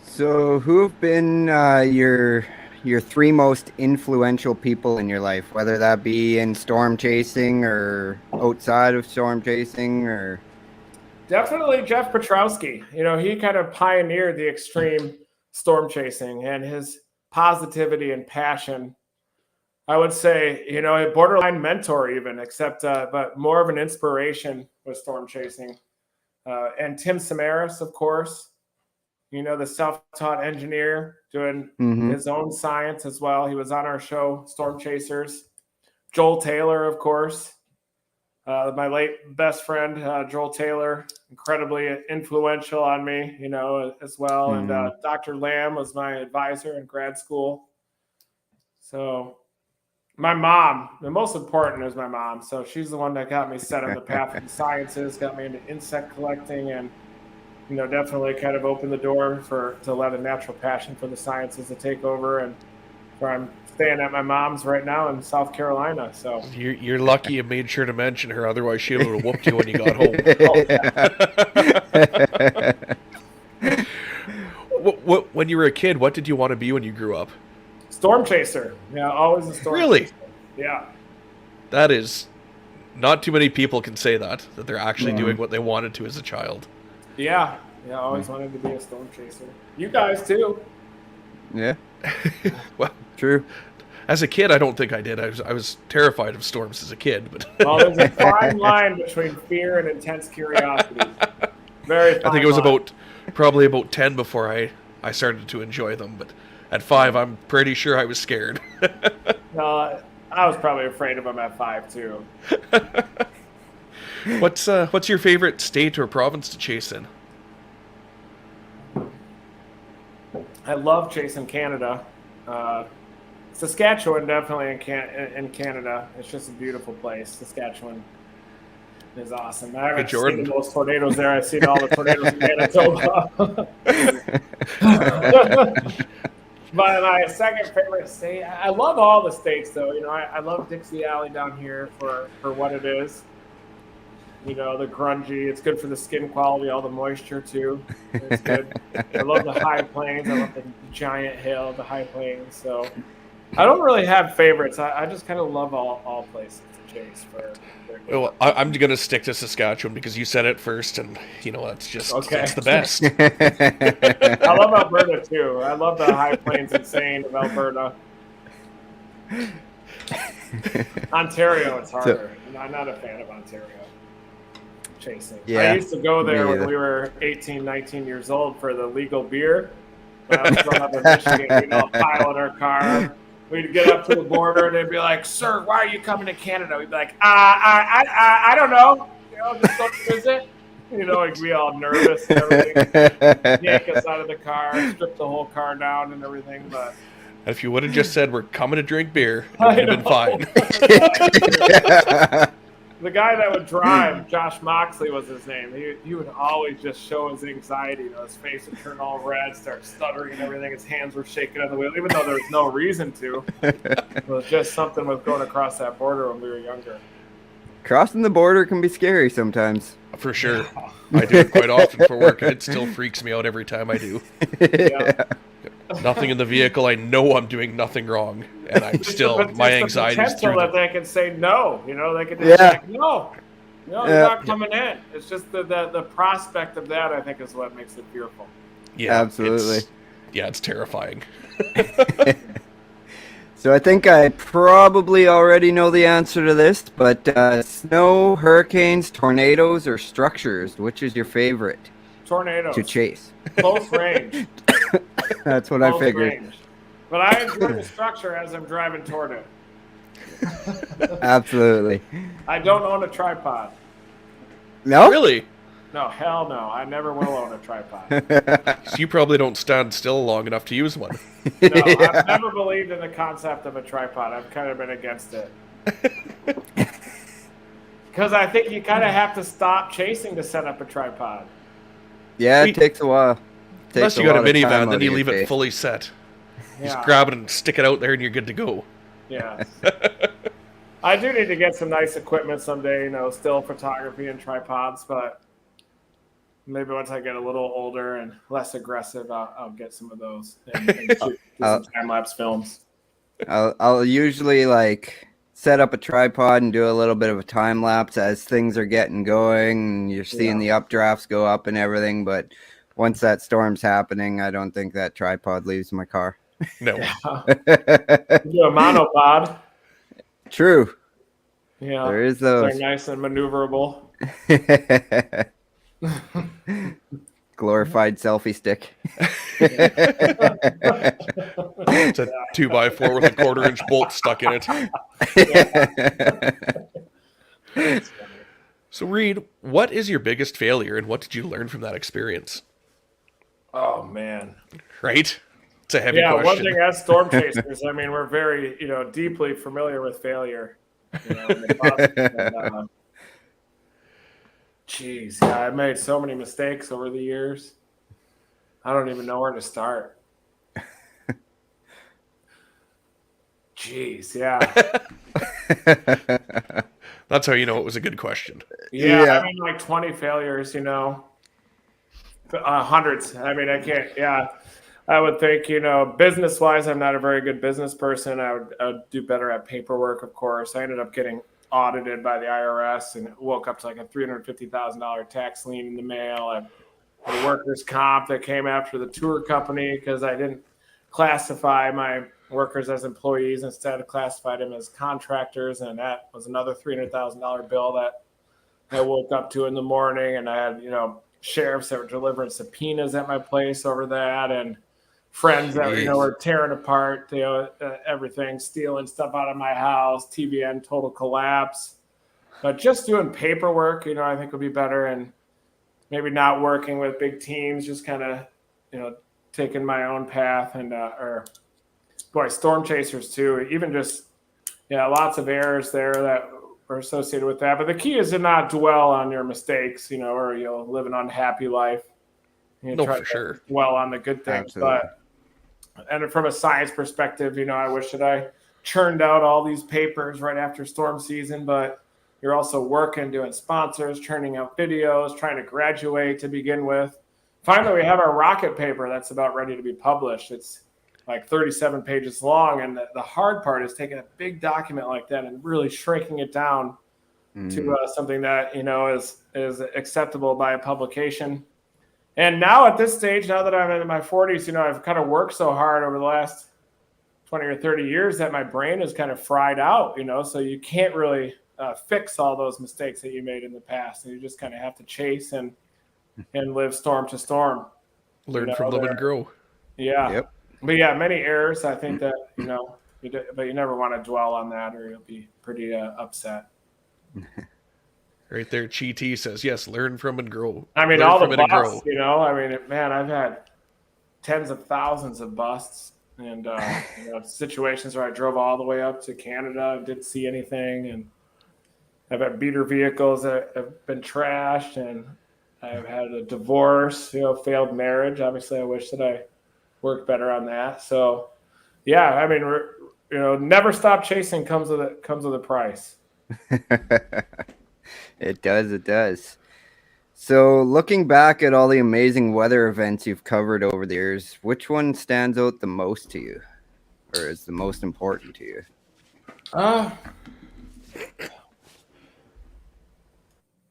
So who have been your three most influential people in your life, whether that be in storm chasing or outside of storm chasing? Or Definitely Jeff Petrowski. He kind of pioneered the extreme storm chasing, and his positivity and passion, I would say, a borderline mentor even, except but more of an inspiration with storm chasing. And Tim Samaras, of course, the self-taught engineer doing his own science as well. He was on our show, Storm Chasers. Joel Taylor, of course, my late best friend, Joel Taylor, incredibly influential on me, as well. And Dr. Lamb was my advisor in grad school. So my mom, the most important is my mom. So she's the one that got me set on the path of the sciences, got me into insect collecting, and definitely kind of opened the door to let a natural passion for the sciences to take over. And where I'm staying at my mom's right now in South Carolina. So You're lucky you made sure to mention her, otherwise she would have whooped you when you got home. When you were a kid, what did you want to be when you grew up? Storm chaser. Yeah, always a storm Really? chaser. Yeah. That is, not too many people can say that they're actually doing what they wanted to as a child. Yeah. Yeah, I always wanted to be a storm chaser. You guys too. Yeah. Well, True. as a kid, I don't think I did. I was terrified of storms as a kid. But Well, there's a fine line between fear and intense curiosity. Very fine I think it was line. probably about 10 before I started to enjoy them. But at 5, I'm pretty sure I was scared. No, I was probably afraid of them at 5 too. What's your favorite state or province to chase in? I love chasing Canada. Saskatchewan, definitely in Canada. It's just a beautiful place. Saskatchewan is awesome. I haven't Jordan. seen the most tornadoes there. I've seen all the tornadoes in Manitoba. My second favorite state, I love all the states though. I love Dixie Alley down here for what it is. The grungy, it's good for the skin quality, all the moisture too. It's good. I love the high plains. I love the giant hill, the high plains. So I don't really have favorites. I just kind of love all places to chase for. Well, I'm going to stick to Saskatchewan because you said it first, and that's just Okay. it's the best. I love Alberta too. I love the high plains insane of Alberta. Ontario, it's harder. I'm not a fan of Ontario chasing. Yeah, I used to go there me when either. we were 18, 19 years old for the legal beer. When I was growing up in Michigan, we'd all pile in our car. We'd get up to the border and they'd be like, "Sir, why are you coming to Canada?" We'd be like, I don't know. Just go to visit. Like be all nervous and everything. Yank us out of the car, strip the whole car down and everything. But If you would have just said, "We're coming to drink beer," it I would have been know. fine. The guy that would drive, Josh Moxley was his name. He would always just show his anxiety. His face would turn all red, start stuttering and everything. His hands were shaking on the wheel, even though there was no reason to. It was just something with going across that border when we were younger. Crossing the border can be scary sometimes. For sure. I do it quite often for work, and it still freaks me out every time I do. Yeah. Nothing in the vehicle. I know I'm doing nothing wrong, and I'm still my anxiety is through that the... they can say no. They can just be like, no, you're not coming in. It's just the prospect of that, I think, is what makes it fearful. Yeah, absolutely. It's terrifying. So I think I probably already know the answer to this, but snow, hurricanes, tornadoes, or structures, which is your favorite Tornadoes. to chase? Close range. That's what I figured. Range. But I enjoy the structure as I'm driving toward it. Absolutely. I don't own a tripod. No? Really? No, hell no. I never will own a tripod. So you probably don't stand still long enough to use one. No, I've never believed in the concept of a tripod. I've kind of been against it. Because I think you kind of have to stop chasing to set up a tripod. Yeah, it takes a while. Unless you got a minivan, then you leave it fully set. Yeah. Just grab it and stick it out there and you're good to go. Yeah. I do need to get some nice equipment someday, still photography and tripods, but maybe once I get a little older and less aggressive, I'll get some of those and do some time-lapse films. I'll usually set up a tripod and do a little bit of a time lapse as things are getting going and you're seeing the updrafts go up and everything, but once that storm's happening, I don't think that tripod leaves my car. No. Do a monopod. True. Yeah. There is those. They're nice and maneuverable. Glorified selfie stick. It's a 2x4 with a 1/4-inch bolt stuck in it. So Reed, what is your biggest failure and what did you learn from that experience? Oh, man. Right? It's a heavy question. One thing as storm chasers, we're very, deeply familiar with failure. Jeez, I've made so many mistakes over the years. I don't even know where to start. Jeez, yeah. That's how you know it was a good question. Yeah. 20 failures, hundreds. I can't, I would think, business-wise, I'm not a very good business person. I would do better at paperwork, of course. I ended up getting audited by the IRS and woke up to a $350,000 tax lien in the mail. And the workers' comp that came after the tour company because I didn't classify my workers as employees. Instead, I classified them as contractors, and that was another $300,000 bill that I woke up to in the morning. And I had, sheriffs that were delivering subpoenas at my place over that, and friends that were tearing apart, everything, stealing stuff out of my house, TVN total collapse. But just doing paperwork, I think would be better, and maybe not working with big teams, just kind of, taking my own path. And storm chasers too. Even just, lots of errors there that are associated with that. But the key is to not dwell on your mistakes, or you'll live an unhappy life. For sure. Dwell on the good things, Absolutely. And from a science perspective, I wish that I churned out all these papers right after storm season, but you're also working, doing sponsors, churning out videos, trying to graduate to begin with. Finally, we have our rocket paper that's about ready to be published. It's 37 pages long, and the hard part is taking a big document like that and really shrinking it down to something that, is acceptable by a publication. And now at this stage, now that I'm in my 40s, I've kind of worked so hard over the last 20 or 30 years that my brain is kind of fried out, so you can't really fix all those mistakes that you made in the past. And you just kind of have to chase and live storm to storm. Learn from, live, and grow. Yeah. Yep. But many errors. I think that, but you never want to dwell on that or you'll be pretty upset. Right there, Chi T says, yes, learn from and grow. All Learn the busts, man, I've had tens of thousands of busts and, situations where I drove all the way up to Canada and didn't see anything. And I've had beater vehicles that have been trashed, and I've had a divorce, failed marriage. Obviously, I wish that I worked better on that. So, yeah, I mean, never stop chasing comes with a price. It does. It does. So, looking back at all the amazing weather events you've covered over the years, which one stands out the most to you, or is the most important to you?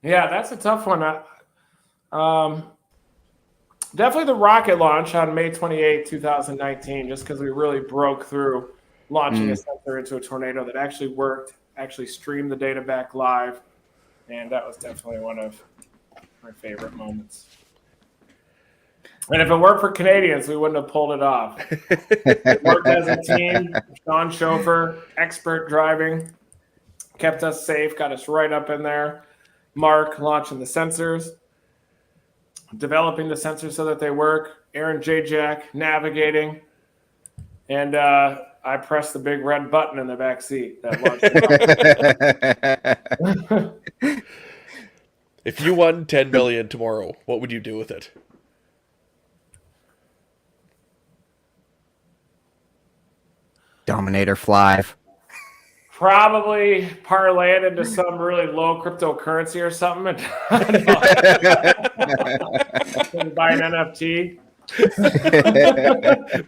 Yeah, that's a tough one. Definitely the rocket launch on May 28, 2019, just because we really broke through launching a sensor into a tornado that actually worked, actually streamed the data back live, and that was definitely one of my favorite moments. And if it weren't for Canadians, we wouldn't have pulled it off. We worked as a team. Sean Chauffeur, expert driving, kept us safe, got us right up in there. Mark launching the sensors, developing the sensors so that they work. Aaron Jack navigating, and I pressed the big red button in the back seat that launched. If you won $10 million tomorrow, what would you do with it? Dominator Flive. Probably parlay it into some really low cryptocurrency or something and buy an NFT.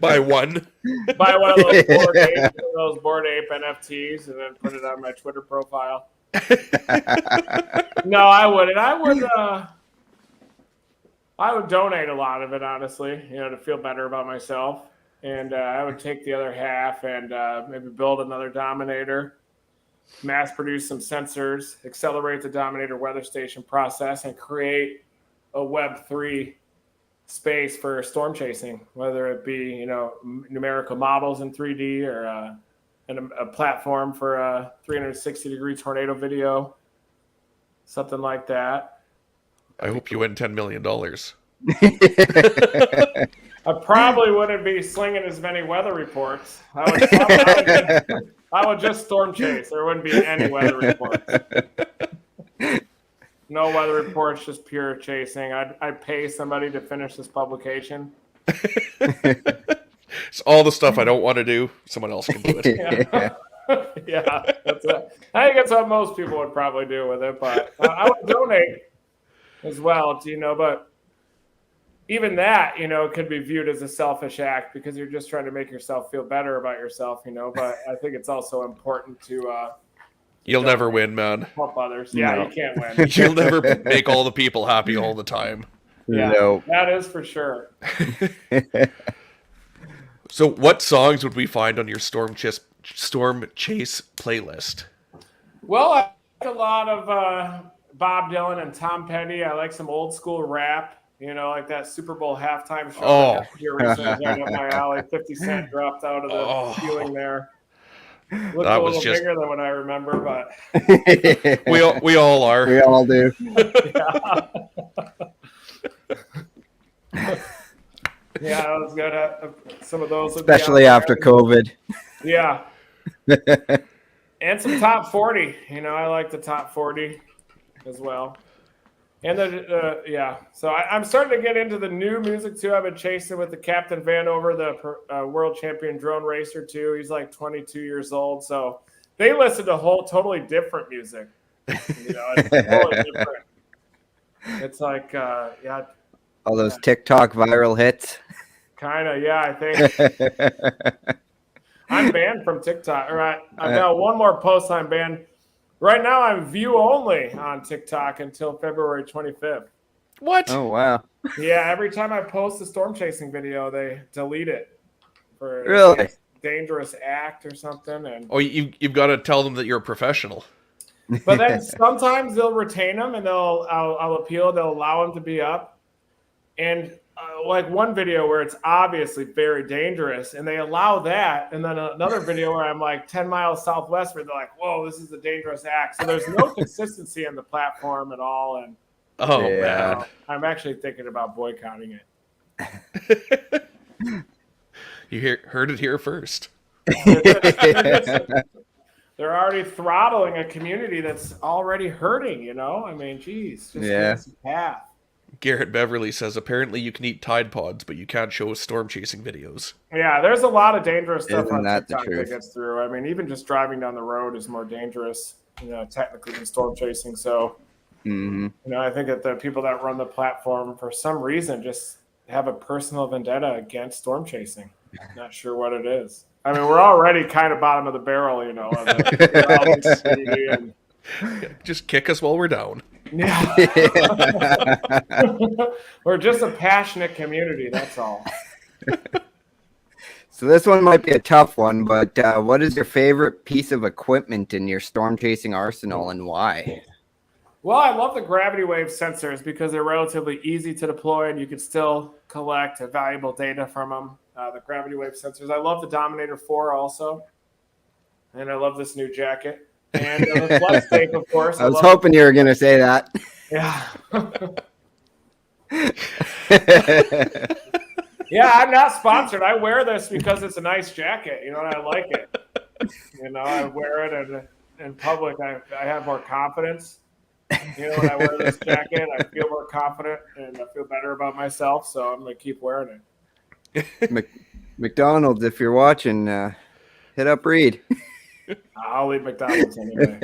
Buy one. Buy one of those Bored Ape NFTs and then put it on my Twitter profile. No, I wouldn't. I would donate a lot of it, honestly, to feel better about myself. And I would take the other half and maybe build another Dominator, mass produce some sensors, accelerate the Dominator weather station process, and create a Web3 space for storm chasing, whether it be, numerical models in 3D or a platform for a 360-degree tornado video, something like that. I hope you win $10 million. I probably wouldn't be slinging as many weather reports. I would just storm chase. There wouldn't be any weather reports. No weather reports, just pure chasing. I'd pay somebody to finish this publication. It's all the stuff I don't want to do. Someone else can do it. Yeah, that's it. I think that's what most people would probably do with it, but I would donate as well, but even that, could be viewed as a selfish act because you're just trying to make yourself feel better about yourself, but I think it's also important to you'll never win, man. Help others. Yeah, No. You can't win. You'll never make all the people happy all the time. Yeah, No. That is for sure. So what songs would we find on your Storm Chase playlist? Well, I like a lot of Bob Dylan and Tom Petty. I like some old school rap, like that Super Bowl halftime show. Oh. Here recently, right up my alley. 50 Cent dropped out of the ceiling there. Looked That a was little just- bigger than what I remember, but We all are. We all do. yeah, I was good at some of those. would be Especially out after there. COVID. Yeah. And some top 40. I like the top 40 as well. And so I'm starting to get into the new music too. I've been chasing with the Captain Vanover, the world champion drone racer too. He's like 22 years old. So they listen to totally different music. It's totally different. It's like, All those TikTok viral hits. kind of, yeah, I think. I'm banned from TikTok. All right. I've got one more post I'm banned. Right now, I'm view only on TikTok until February 25th. What? Oh, wow. Yeah, every time I post a storm chasing video, they delete it for Really? a dangerous act or something. And Oh, you've got to tell them that you're a professional. but then sometimes they'll retain them and I'll appeal. They'll allow them to be up. And like one video where it's obviously very dangerous and they allow that. And then another video where I'm like 10 miles southwest where they're like, whoa, this is a dangerous act. So there's no consistency in the platform at all. And Oh, Yeah. I'm actually thinking about boycotting it. man. You heard it here first. they're already throttling a community that's already hurting, you know? I mean, geez, just give us a path. Garrett Beverly says apparently you can eat Tide Pods, but you can't show storm chasing videos. Yeah, there's a lot of dangerous stuff Isn't on that the TikTok that truth? gets through. I mean, even just driving down the road is more dangerous, you know, technically than storm chasing. So, you know, I think that the people that run the platform for some reason just have a personal vendetta against storm chasing. Not sure what it is. I mean, we're already kind of bottom of the barrel, you know. And, Just kick us while we're down. yeah. We're just a passionate community, that's all. So this one might be a tough one, but what is your favorite piece of equipment in your storm chasing arsenal and why? Well, I love the gravity wave sensors because they're relatively easy to deploy and you can still collect valuable data from them. The gravity wave sensors. I love the Dominator 4 also. And I love this new jacket. And the Flex tape, of course. I was hoping you were going to say that. Yeah. Yeah, I'm not sponsored. I wear this because it's a nice jacket, you know, and I like it. You know, I wear it in public. I have more confidence. You know, when I wear this jacket, I feel more confident and I feel better about myself. So I'm going to keep wearing it. McDonald's, if you're watching, hit up Reed. I'll eat McDonald's anyway.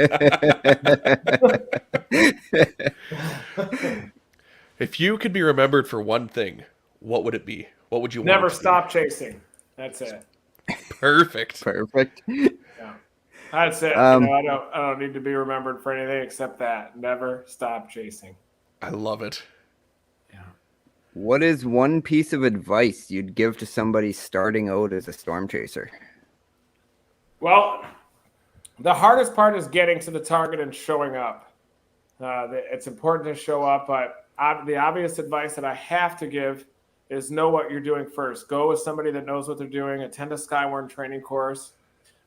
If you could be remembered for one thing, what would it be? What would you Never want to stop chasing. That's it. be? Perfect. Perfect. Yeah. That's it. You know, I don't need to be remembered for anything except that. Never stop chasing. I love it. Yeah. What is one piece of advice you'd give to somebody starting out as a storm chaser? Well, the hardest part is getting to the target and showing up. It's important to show up, but the obvious advice that I have to give is know what you're doing first. Go with somebody that knows what they're doing. Attend a Skywarn training course.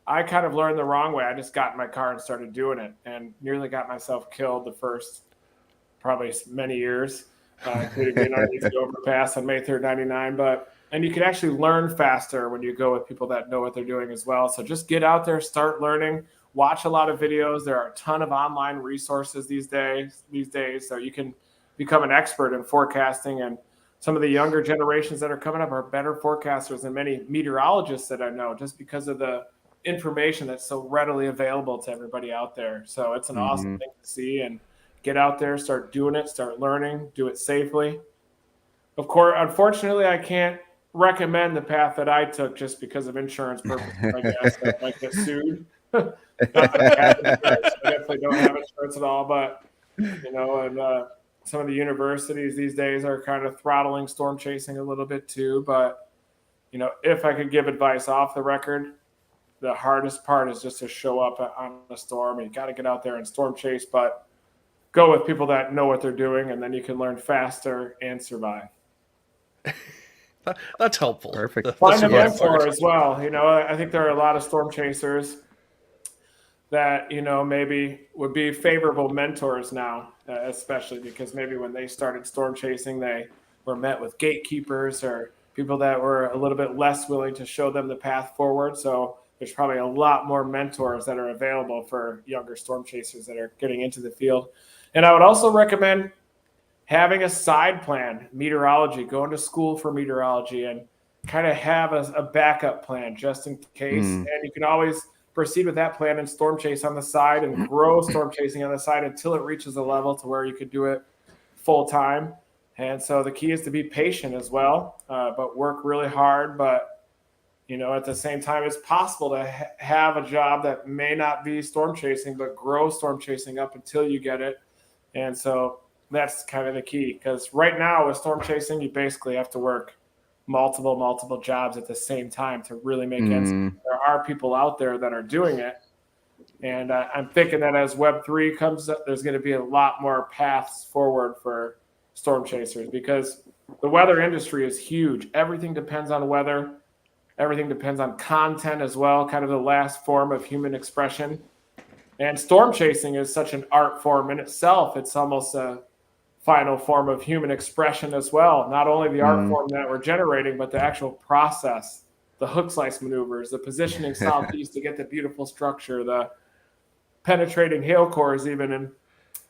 I kind of learned the wrong way. I just got in my car and started doing it and nearly got myself killed the first probably many years, including being underneath the overpass on May 3rd, 99. And you can actually learn faster when you go with people that know what they're doing as well. So just get out there, start learning, watch a lot of videos. There are a ton of online resources these days, so you can become an expert in forecasting. And some of the younger generations that are coming up are better forecasters than many meteorologists that I know, just because of the information that's so readily available to everybody out there. So it's an awesome thing to see, and get out there, start doing it, start learning, do it safely. Of course, unfortunately, I can't recommend the path that I took just because of insurance purposes. I guess I might get sued. Not that I have insurance. I definitely don't have insurance at all, but you know, and some of the universities these days are kind of throttling storm chasing a little bit too. But you know, if I could give advice off the record, the hardest part is just to show up on a storm. You got to get out there and storm chase, but go with people that know what they're doing, and then you can learn faster and survive. That's helpful. Perfect. Find a mentor as well. You know, I think there are a lot of storm chasers that, you know, maybe would be favorable mentors now, especially because maybe when they started storm chasing, they were met with gatekeepers or people that were a little bit less willing to show them the path forward. So there's probably a lot more mentors that are available for younger storm chasers that are getting into the field. And I would also recommend having a side plan, meteorology, going to school for meteorology, and kind of have a backup plan just in case. And you can always proceed with that plan and storm chase on the side and grow storm chasing on the side until it reaches a level to where you could do it full time. And so the key is to be patient as well, but work really hard. But, you know, at the same time, it's possible to have a job that may not be storm chasing, but grow storm chasing up until you get it. And so that's kind of the key, because right now with storm chasing, you basically have to work multiple jobs at the same time to really make ends meet. There are people out there that are doing it. And I'm thinking that as Web3 comes up, there's going to be a lot more paths forward for storm chasers, because the weather industry is huge. Everything depends on weather. Everything depends on content as well, kind of the last form of human expression. And storm chasing is such an art form in itself. It's almost a final form of human expression as well. Not only the art form that we're generating, but the actual process, the hook slice maneuvers, the positioning southeast to get the beautiful structure, the penetrating hail cores even, and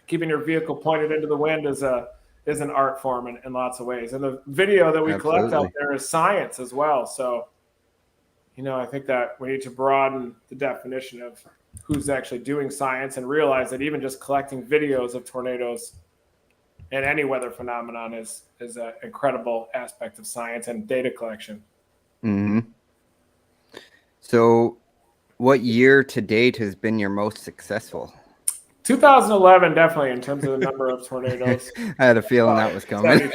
keeping your vehicle pointed into the wind is an art form in lots of ways. And the video that we collect out there is science as well. So, I think that we need to broaden the definition of who's actually doing science and realize that even just collecting videos of tornadoes and any weather phenomenon is an incredible aspect of science and data collection. Mm-hmm. So what year to date has been your most successful? 2011, definitely, in terms of the number of tornadoes. I had a feeling that was coming.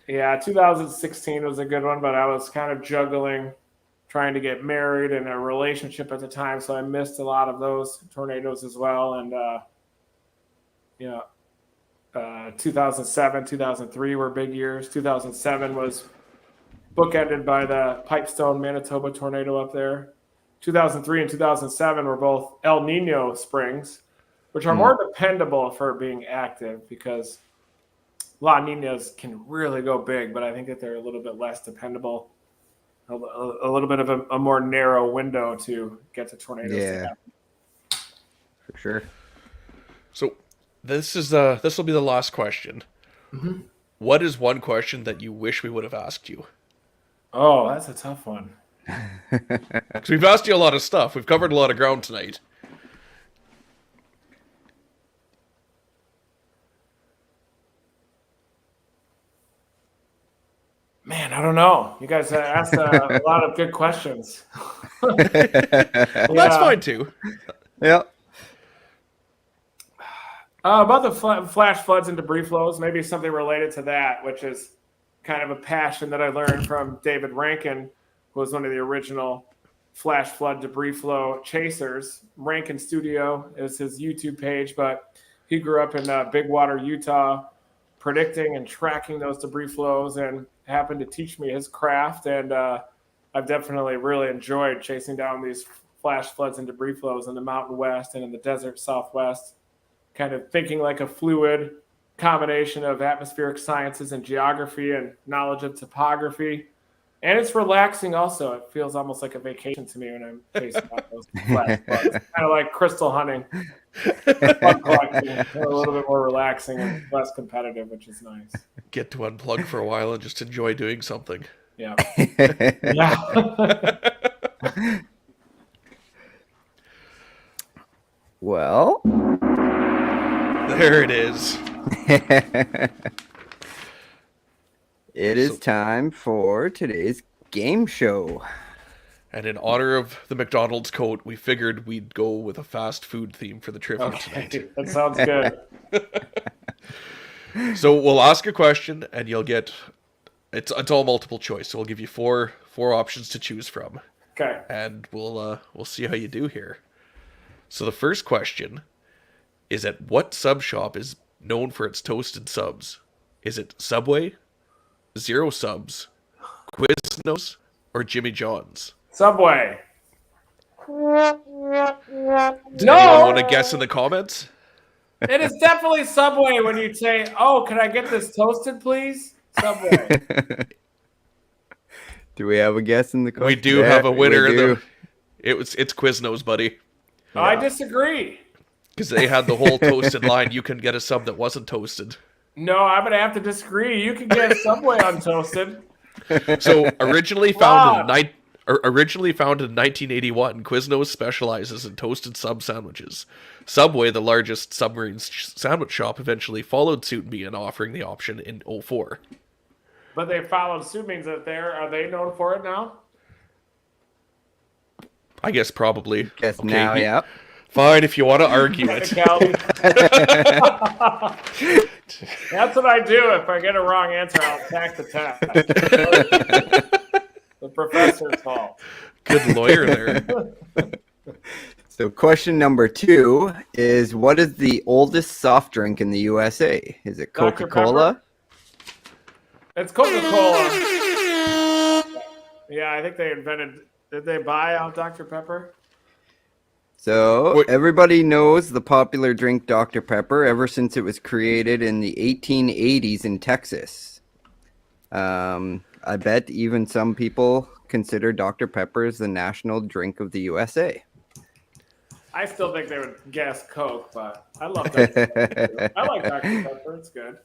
Yeah, 2016 was a good one, but I was kind of juggling trying to get married and a relationship at the time, so I missed a lot of those tornadoes as well. And 2007, 2003 were big years. 2007 was bookended by the Pipestone, Manitoba tornado up there. 2003 and 2007 were both El Nino springs, which are more dependable for being active because La Ninas can really go big, but I think that they're a little bit less dependable, a little bit of a more narrow window to get to tornadoes. Yeah, for sure. So this will be the last question. Mm-hmm. What is one question that you wish we would have asked you? Oh, that's a tough one. Because we've asked you a lot of stuff. We've covered a lot of ground tonight. Man, I don't know. You guys asked a lot of good questions. Well, that's fine too. Yeah. About the flash floods and debris flows, maybe something related to that, which is kind of a passion that I learned from David Rankin, who was one of the original flash flood debris flow chasers. Rankin Studio is his YouTube page, but he grew up in Big Water, Utah, predicting and tracking those debris flows and happened to teach me his craft. And I've definitely really enjoyed chasing down these flash floods and debris flows in the Mountain West and in the desert Southwest, kind of thinking like a fluid combination of atmospheric sciences and geography and knowledge of topography. And it's relaxing also. It feels almost like a vacation to me when I'm chasing out those flash floods. Kind of like crystal hunting. Bug collecting. A little bit more relaxing and less competitive, which is nice. Get to unplug for a while and just enjoy doing something. Yeah. Yeah. Well, there it is. It is time for today's game show. And in honor of the McDonald's coat, we figured we'd go with a fast food theme for the trivia tonight. That sounds good. So we'll ask a question, and you'll get it's all multiple choice. So we'll give you four options to choose from. Okay. And we'll see how you do here. So the first question is: at what sub shop is known for its toasted subs? Is it Subway, Zero Subs, Quiznos, or Jimmy John's? Subway. Does anyone want to guess in the comments? It is definitely Subway when you say, "Oh, can I get this toasted, please?" Subway. Do we have a guess in the comments? We do have a winner. It's Quiznos, buddy. Yeah. I disagree. Because they had the whole toasted line. You can get a sub that wasn't toasted. No, I'm going to have to disagree. You can get Subway untoasted. So originally founded in 1981, Quiznos specializes in toasted sub sandwiches. Subway, the largest submarine sandwich shop, eventually followed suit and began offering the option in 2004. But they followed suit means that are they known for it now? I guess probably. Guess now, yeah. Fine, if you want to argue it. That's what I do. If I get a wrong answer, I'll attack the test. The professor's fault. Good lawyer there. So question number 2 is, what is the oldest soft drink in the USA? Is it Coca-Cola? It's Coca-Cola. Yeah, I think they invented... Did they buy out Dr. Pepper? So everybody knows the popular drink Dr. Pepper ever since it was created in the 1880s in Texas. I bet even some people consider Dr. Pepper as the national drink of the USA? I still think they would guess Coke, but I love Dr. Pepper too. I like Dr. Pepper. It's good.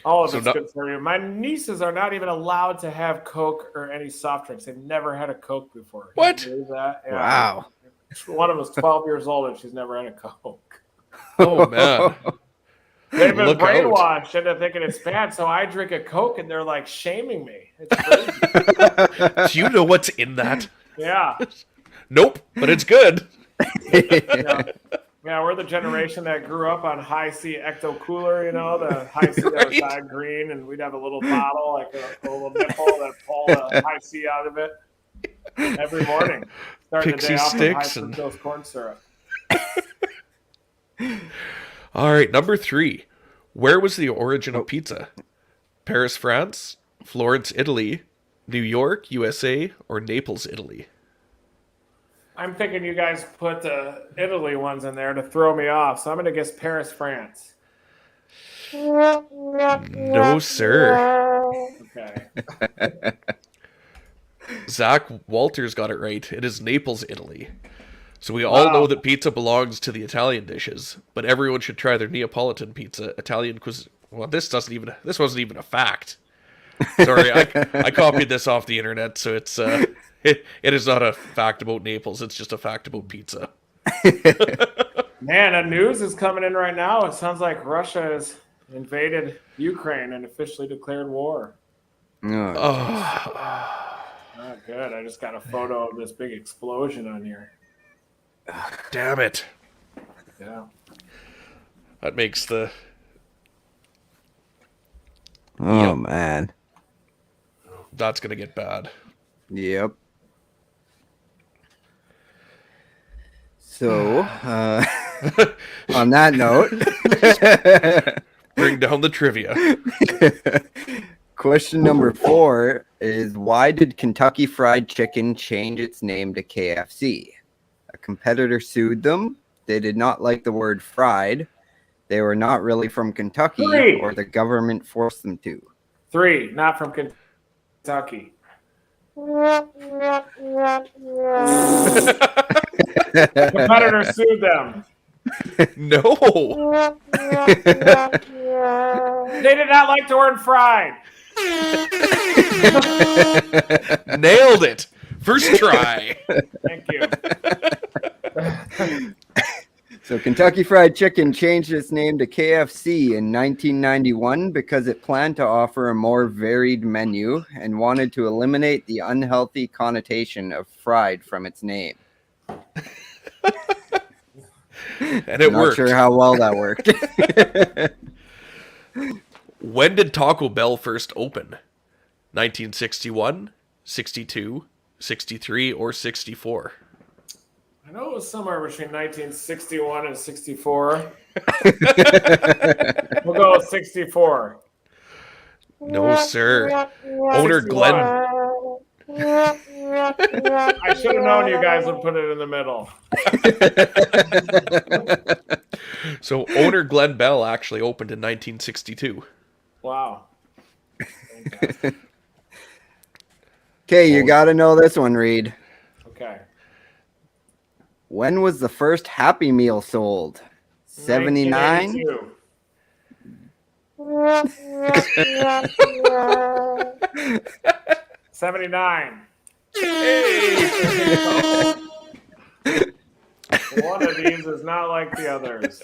All of it's good for you. My nieces are not even allowed to have Coke or any soft drinks. They've never had a Coke before. What? Can you believe that? Yeah. Wow. One of them is 12 years old and she's never had a Coke. Oh, man. They've been Look brainwashed into thinking it's bad, so I drink a Coke and they're like shaming me. It's crazy. Do you know what's in that? Yeah. Nope, but it's good. Yeah, we're the generation that grew up on high C ecto cooler, you know, the high C that was dyed green, and we'd have a little bottle, like a little nipple that pulled the high C out of it every morning. Starting Pixie the day off with high sticks and fructose corn syrup. All right, number 3. Where was the origin of pizza? Paris, France, Florence, Italy, New York, USA, or Naples, Italy? I'm thinking you guys put the Italy ones in there to throw me off, so I'm going to guess Paris, France. No, sir. Okay. Zach Walters got it right. It is Naples, Italy. So we all know that pizza belongs to the Italian dishes, but everyone should try their Neapolitan pizza. Italian cuisine. Well, this wasn't even a fact. Sorry, I copied this off the internet, so it's it is not a fact about Naples. It's just a fact about pizza. Man, the news is coming in right now. It sounds like Russia has invaded Ukraine and officially declared war. Oh, Not good. I just got a photo of this big explosion on here. damn it. Yeah. That makes the... Oh, man. That's going to get bad. Yep. So, on that note, Bring down the trivia. question number 4 is, why did Kentucky Fried Chicken change its name to KFC? A competitor sued them. They did not like the word fried. They were not really from Kentucky, 3. or the government forced them to. 3, not from Kentucky. Competitor sued them. No. They did not like the word fried. Nailed it. First try. Thank you. So Kentucky Fried Chicken changed its name to KFC in 1991 because it planned to offer a more varied menu and wanted to eliminate the unhealthy connotation of fried from its name. And it Not worked. sure how well that worked. When did Taco Bell first open? 1961, 62, 63, or 64? I know it was somewhere between 1961 and 64. We'll go with 64. No, sir. Owner 61. Glenn. I should have known you guys would put it in the middle. So owner Glenn Bell actually opened in 1962. Wow. Okay, you got to know this one, Reed. Okay. When was the first Happy Meal sold? 79? 1982. 79. One of these is not like the others.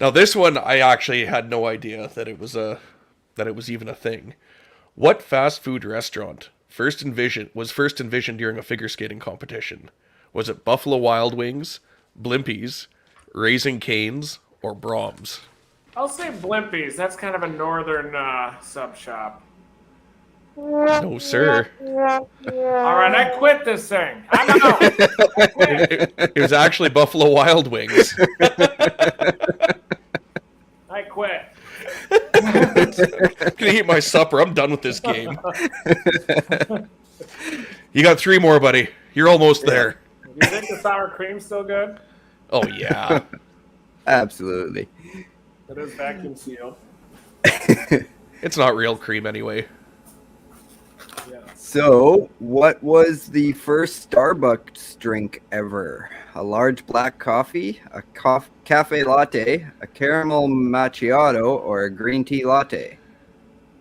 Now this one I actually had no idea that it was even a thing. What fast food restaurant was first envisioned during a figure skating competition? Was it Buffalo Wild Wings, Blimpies, Raising Cane's, or Brahms? I'll say Blimpies. That's kind of a northern sub shop. No, sir. All right, I quit this thing. I'm out. I quit. It was actually Buffalo Wild Wings. I quit. I'm gonna eat my supper. I'm done with this game. You got 3 more, buddy. You're almost there. You think the sour cream's still good? Oh, yeah. Absolutely. It is vacuum sealed. It's not real cream anyway. So, what was the first Starbucks drink ever? A large black coffee, a cafe latte, a caramel macchiato, or a green tea latte?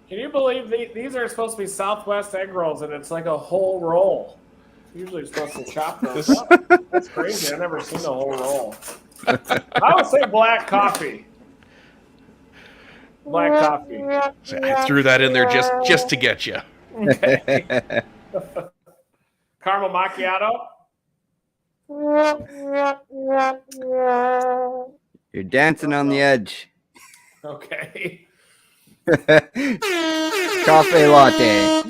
Can you believe these are supposed to be Southwest egg rolls, and it's like a whole roll? Usually, you're supposed to chop those up. That's crazy. I've never seen a whole roll. I would say black coffee. Black coffee. So I threw that in there just to get you. Okay. Caramel macchiato. You're dancing on the edge. Okay. Cafe latte.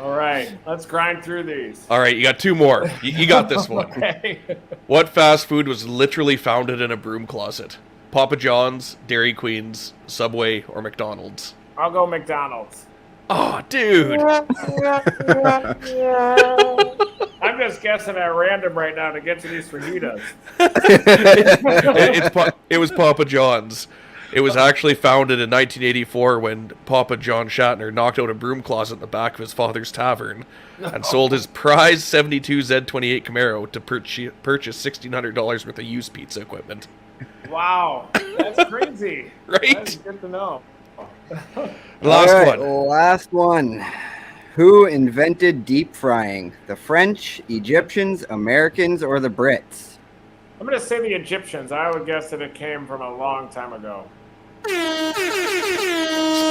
All right. Let's grind through these. All right, you got two more. You got this one. Okay. What fast food was literally founded in a broom closet? Papa John's, Dairy Queen's, Subway, or McDonald's? I'll go McDonald's. Oh, dude. I'm just guessing at random right now to get to these fajitas. It was Papa John's. It was actually founded in 1984 when Papa John Shatner knocked out a broom closet in the back of his father's tavern and sold his prize 72 Z28 Camaro to purchase $1,600 worth of used pizza equipment. Wow. That's crazy. Right? That's good to know. Last one. Who invented deep frying? The French, Egyptians, Americans, or the Brits? I'm going to say the Egyptians. I would guess that it came from a long time ago.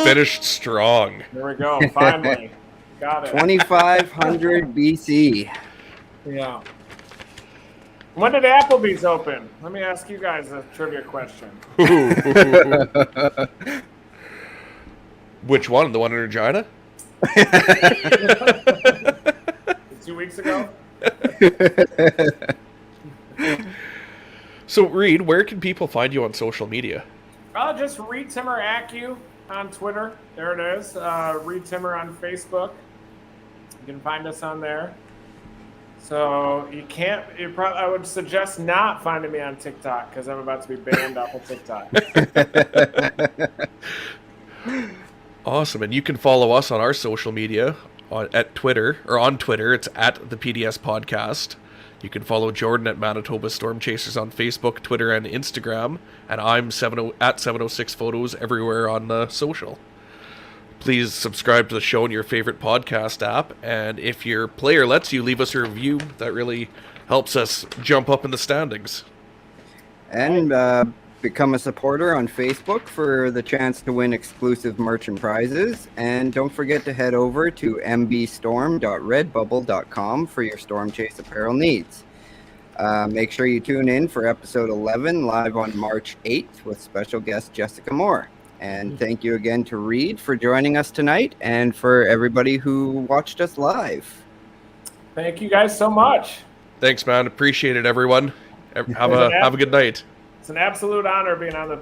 Finished strong. There we go. Finally. Got it. 2500 BC. Yeah. When did Applebee's open? Let me ask you guys a trivia question. Which one? The one in Regina? 2 weeks ago? So, Reed, where can people find you on social media? Just Reed Timmer Acu on Twitter. There it is. Reed Timmer on Facebook. You can find us on there. So I would suggest not finding me on TikTok because I'm about to be banned off of TikTok. Awesome. And you can follow us on our social media on Twitter. It's at the PDS Podcast. You can follow Jordan at Manitoba Storm Chasers on Facebook, Twitter, and Instagram. And I'm at 706 Photos everywhere on social. Please subscribe to the show in your favorite podcast app. And if your player lets you, leave us a review. That really helps us jump up in the standings. And become a supporter on Facebook for the chance to win exclusive merch and prizes. And don't forget to head over to mbstorm.redbubble.com for your Storm Chase apparel needs. Make sure you tune in for episode 11 live on March 8th with special guest Jessica Moore. And thank you again to Reed for joining us tonight and for everybody who watched us live. Thank you guys so much. Thanks, man. Appreciate it, everyone. Have a good night. It's an absolute honor being on the